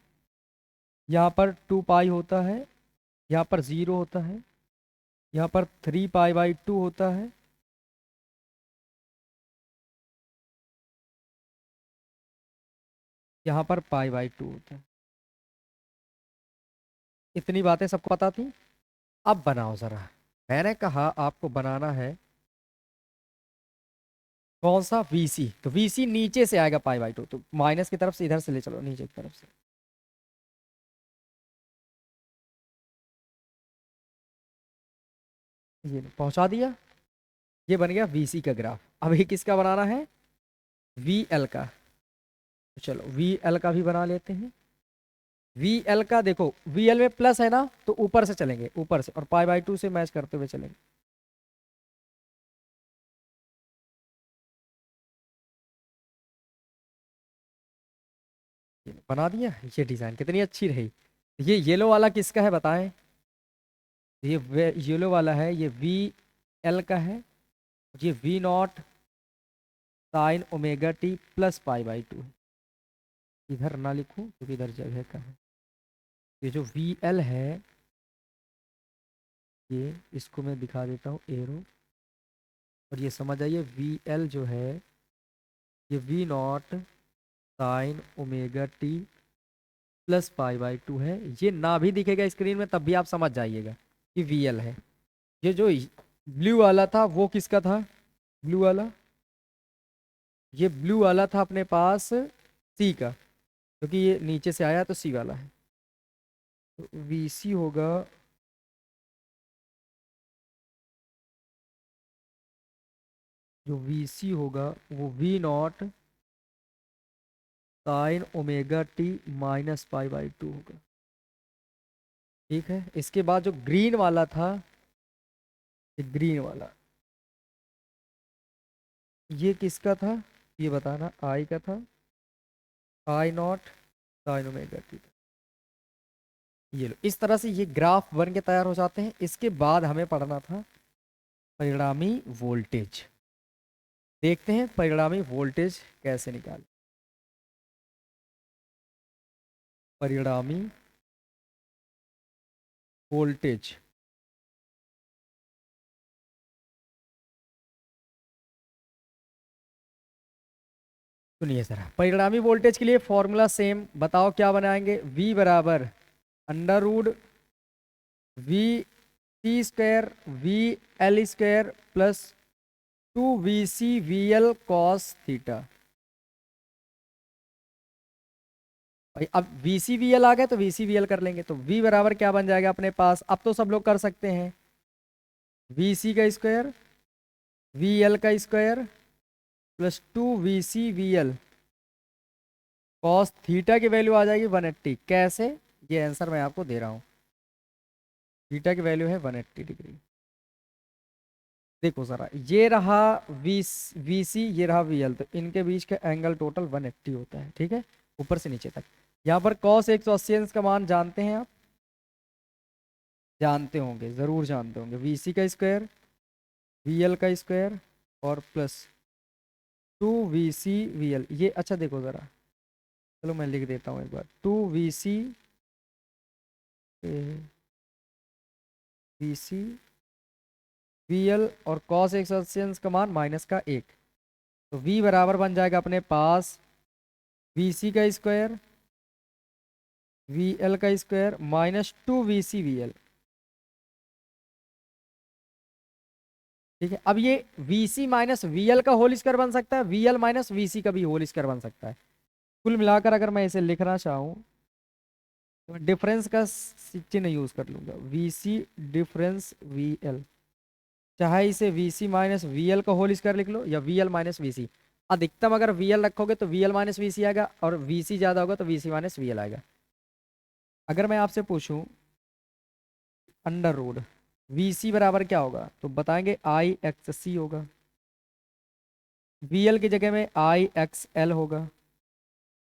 यहाँ पर 2 पाई होता है, यहाँ पर 0 होता है, यहाँ पर 3 पाई बाई 2 होता है, यहाँ पर पाई बाई 2 होता है। इतनी बातें सबको पता थी। अब बनाओ जरा। मैंने कहा आपको बनाना है कौन सा, वीसी, तो वीसी नीचे से आएगा पाई बाई 2, तो माइनस की तरफ से इधर से ले चलो, नीचे की तरफ से। ये लो, पहुंचा दिया। ये बन गया वीसी का ग्राफ। अब ये किसका बनाना है, वी एल का। तो चलो वी एल का भी बना लेते हैं। वी एल का देखो, वी एल में प्लस है ना, तो ऊपर से चलेंगे, ऊपर से, और पाई बाई 2 से मैच करते हुए चलेंगे। ये बना दिया। ये डिजाइन कितनी अच्छी रही। ये येलो वाला किसका है बताएं। ये येलो वाला है, ये वी एल का है। ये V naught sine omega T plus pi by 2 है। इधर ना लिखूं क्योंकि इधर जगह का है। ये जो वी एल है, ये इसको मैं दिखा देता हूँ एरो, और ये समझ आइए वी एल जो है, ये V naught sine omega T plus pi by 2 है। ये ना भी दिखेगा स्क्रीन में तब भी आप समझ जाइएगा कि वी एल है। ये जो ब्लू वाला था वो किसका था, ब्लू वाला, ये ब्लू वाला था अपने पास सी का, क्योंकि ये नीचे से आया तो सी वाला है। तो वी सी होगा, जो वी सी होगा वो we naught sine omega T minus pi by 2 होगा। ठीक है, इसके बाद जो ग्रीन वाला था, ये ग्रीन वाला, ये किसका था, ये बताना, आई का था, आई नॉट साइन ओमेगा टी। ये लो, इस तरह से ये ग्राफ बन के तैयार हो जाते हैं। इसके बाद हमें पढ़ना था परिणामी वोल्टेज। देखते हैं परिणामी वोल्टेज कैसे निकालें। परिणामी वोल्टेज, सुनिए जरा, परिणामी वोल्टेज के लिए फॉर्मूला सेम, बताओ क्या बनाएंगे। V बराबर under root we T square we l square plus 2 VC VL cos theta. भाई अब VC VL आ गए तो VC VL कर लेंगे, तो V बराबर क्या बन जाएगा अपने पास, अब तो सब लोग कर सकते हैं, VC का स्क्वायर VL का square plus 2 VC VL cos theta की वैल्यू आ जाएगी 180। कैसे, ये आंसर मैं आपको दे रहा हूँ। थीटा की वैल्यू है 180 डिग्री। देखो जरा, ये रहा VC, ये रहा VL, तो इनके बीच का एंगल टोटल 180 होता है, ठीक है, ऊपर से नीचे तक। यहाँ पर कॉस 180 का मान जानते हैं आप, जानते होंगे, जरूर जानते होंगे। VC का स्क्वायर VL का स्क्वायर और प्लस 2 VC VL, ये अच्छा देखो जरा, चलो मैं लिख देता हूँ एक बार, 2 VC VL और कॉस 180 का मान माइनस का 1, तो V बराबर बन जाएगा अपने पास VC का स्क्वायर VL का स्क्वायर माइनस 2 VC VL। ठीक है, अब ये VC माइनस VL का होल स्क्वायर बन सकता है, VL माइनस VC का भी होल स्क्वायर बन सकता है। कुल मिलाकर अगर मैं इसे लिखना चाहूँ तो मैं डिफरेंस का चिन्ह यूज कर लूंगा, VC डिफरेंस VL, चाहे इसे VC माइनस VL का होल स्क्वायर लिख लो या VL माइनस VC। अधिकतम अगर VL रखोगे तो VL माइनस VC आएगा, और VC ज्यादा होगा तो VC माइनस VL आएगा। अगर मैं आपसे पूछूं अंडर रूड VC बराबर क्या होगा, तो बताएंगे IXC होगा, VL की जगह में IXL होगा,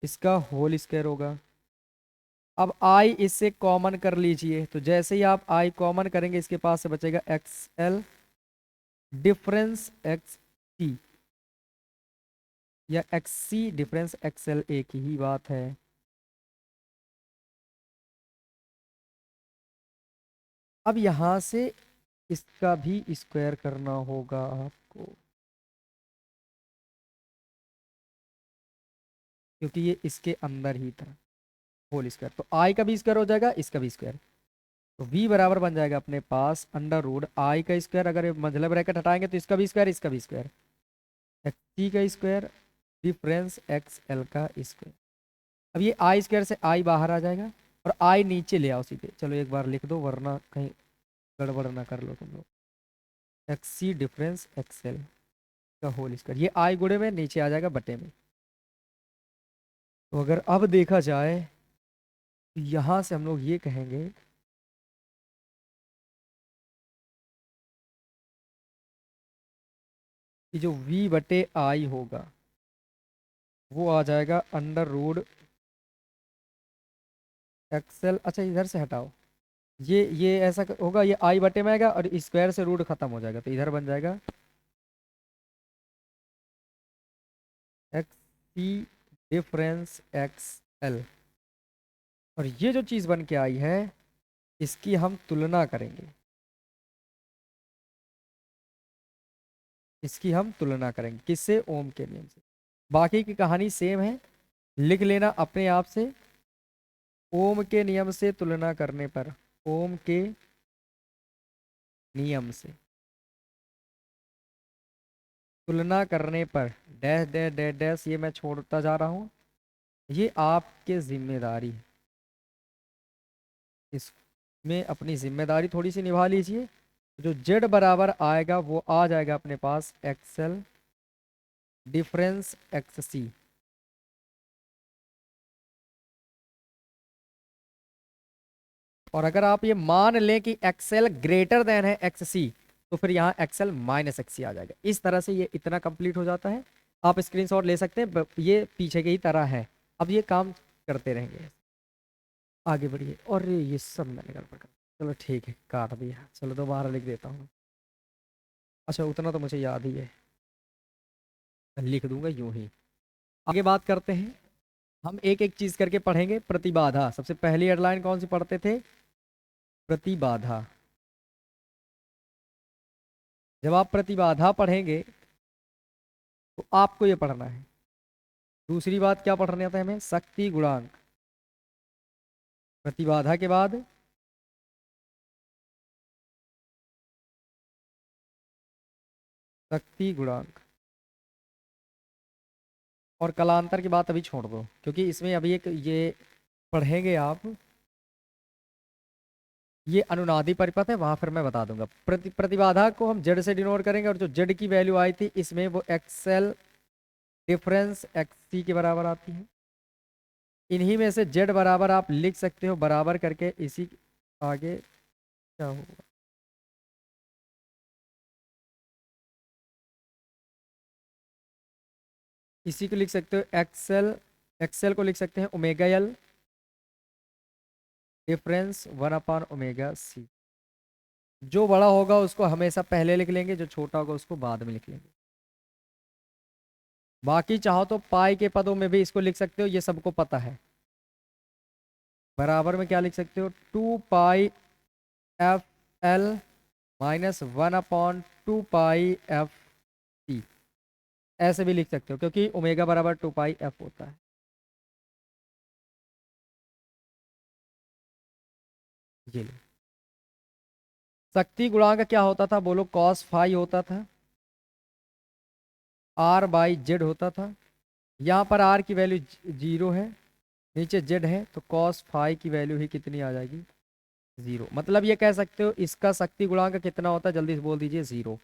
इसका होल स्क्वायर होगा। अब I इससे कॉमन कर लीजिए, तो जैसे ही आप I कॉमन करेंगे इसके पास से बचेगा XL डिफरेंस XC, या XC डिफरेंस XL, एक ही बात है। अब यहां से इसका भी स्क्वायर करना होगा आपको, क्योंकि ये इसके अंदर ही था, होल स्क्वायर, तो I का भी स्क्वायर हो जाएगा, इसका भी स्क्वायर, तो V बराबर बन जाएगा अपने पास अंडर रूड I का स्क्वायर, अगर ये मतलब ब्रैकेट हटाएंगे तो इसका भी स्क्वायर, इसका भी स्क्वायर, XC का स्क्वायर डिफरेंस XL का स्क्वायर। अब ये I स्क्वायर से I बाहर आ जाएगा और I नीचे ले आओ सीधे, चलो एक बार लिख दो वरना कहीं गड़बड़ ना कर लो तुम लोग। XC डिफरेंस XL का होल स्क्वायर, ये I गुणे में नीचे आ जाएगा बटे में। तो अगर अब देखा जाए तो यहां से हम लोग ये कहेंगे कि जो V बटे I होगा वो आ जाएगा अंडर रूड XL, अच्छा इधर से हटाओ, ये ऐसा होगा, ये I बटे में आएगा और स्क्वायर से रूट खत्म हो जाएगा, तो इधर बन जाएगा XC डिफरेंस XL। और ये जो चीज बन के आई है इसकी हम तुलना करेंगे, इसकी हम तुलना करेंगे किससे, ओम के नियम से। बाकी की कहानी सेम है, लिख लेना अपने आप से, ओम के नियम से तुलना करने पर, ओम के नियम से तुलना करने पर डैश डैश डैश डैश, ये मैं छोड़ता जा रहा हूँ, ये आपके जिम्मेदारी है, इसमें अपनी जिम्मेदारी थोड़ी सी निभा लीजिए। जो जेड बराबर आएगा वो आ जाएगा अपने पास XL डिफरेंस XC। और अगर आप ये मान लें कि XL ग्रेटर देन है XC, तो फिर यहाँ XL माइनस XC आ जाएगा। इस तरह से ये इतना कंप्लीट हो जाता है, आप स्क्रीनशॉट ले सकते हैं, ये पीछे की ही तरह है। अब ये काम करते रहेंगे, आगे बढ़िए। और ये सब मैंने गड़बड़ कर, चलो ठीक है काट दिया, चलो दोबारा लिख देता हूँ। अच्छा उतना तो मुझे याद ही है। लिख दूंगा यूं ही। आगे बात करते हैं, हम एक एक चीज करके पढ़ेंगे। प्रतिबाधा, सबसे पहली हेडलाइन कौन सी पढ़ते थे? प्रतिबाधा। जब आप प्रतिबाधा पढ़ेंगे तो आपको ये पढ़ना है। दूसरी बात क्या पढ़ने आता है हमें? शक्ति गुणांक। प्रतिबाधा के बाद शक्ति गुणांक। और कलांतर की बात अभी छोड़ दो, क्योंकि इसमें अभी एक ये पढ़ेंगे आप, ये अनुनादी परिपथ है, वहां फिर मैं बता दूंगा। प्रतिबाधा को हम जेड से डिनोट करेंगे, और जो जेड की वैल्यू आई थी इसमें वो एक्सएल डिफरेंस एक्ससी के बराबर आती है। इन्हीं में से जेड बराबर आप लिख सकते हो बराबर करके, इसी आगे क्या होगा, इसी को लिख सकते हो एक्सएल। एक्सएल को लिख सकते हैं ओमेगा एल डिफरेंस 1/ओमेगा सी। जो बड़ा होगा उसको हमेशा पहले लिख लेंगे, जो छोटा होगा उसको बाद में लिख लेंगे। बाकी चाहो तो पाई के पदों में भी इसको लिख सकते हो, ये सबको पता है। बराबर में क्या लिख सकते हो? 2π/f(l) - 1/2π(f)t। ऐसे भी लिख सकते हो, क्योंकि ओमेगा बराबर 2π(f) होता है। ये लो। शक्ति गुणांक क्या होता था बोलो? cos फाई होता था, r/z होता था। यहाँ पर r की वैल्यू 0 है, नीचे z है, तो cos फाई की वैल्यू ही कितनी आ जाएगी? 0। मतलब ये कह सकते हो इसका शक्ति गुणांक कितना होता है? जल्दी से बोल दीजिए। 0।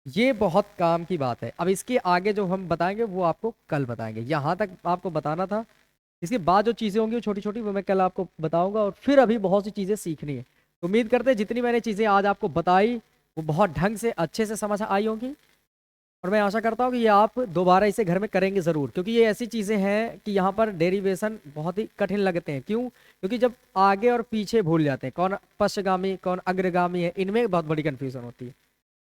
ये बहुत काम की बात है। अब इसके आगे जो हम बताएंगे वो आपको कल बताएंगे, यहाँ तक आपको बताना था। इसके बाद जो चीज़ें होंगी वो छोटी छोटी, वो मैं कल आपको बताऊंगा। और फिर अभी बहुत सी चीज़ें सीखनी है। तो उम्मीद करते हैं जितनी मैंने चीज़ें आज आपको बताई वो बहुत ढंग से अच्छे से समझ आई होंगी। और मैं आशा करता हूँ कि ये आप दोबारा इसे घर में करेंगे ज़रूर, क्योंकि ये ऐसी चीज़ें हैं कि यहाँ पर डेरिवेशन बहुत ही कठिन लगते हैं। क्यों? क्योंकि जब आगे और पीछे भूल जाते हैं, कौन पश्चगामी कौन अग्रगामी है, इनमें बहुत बड़ी कन्फ्यूज़न होती है।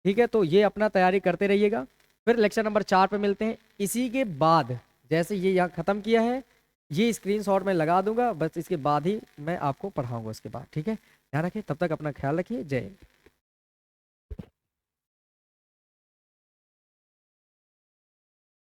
ठीक है, तो ये अपना तैयारी करते रहिएगा। फिर लेक्चर नंबर 4 पे मिलते हैं। इसी के बाद जैसे ये यहाँ ख़त्म किया है, ये स्क्रीनशॉट मैं लगा दूंगा, बस इसके बाद ही मैं आपको पढ़ाऊंगा उसके बाद। ठीक है, ध्यान रखिए, तब तक अपना ख्याल रखिए। जय हिंद।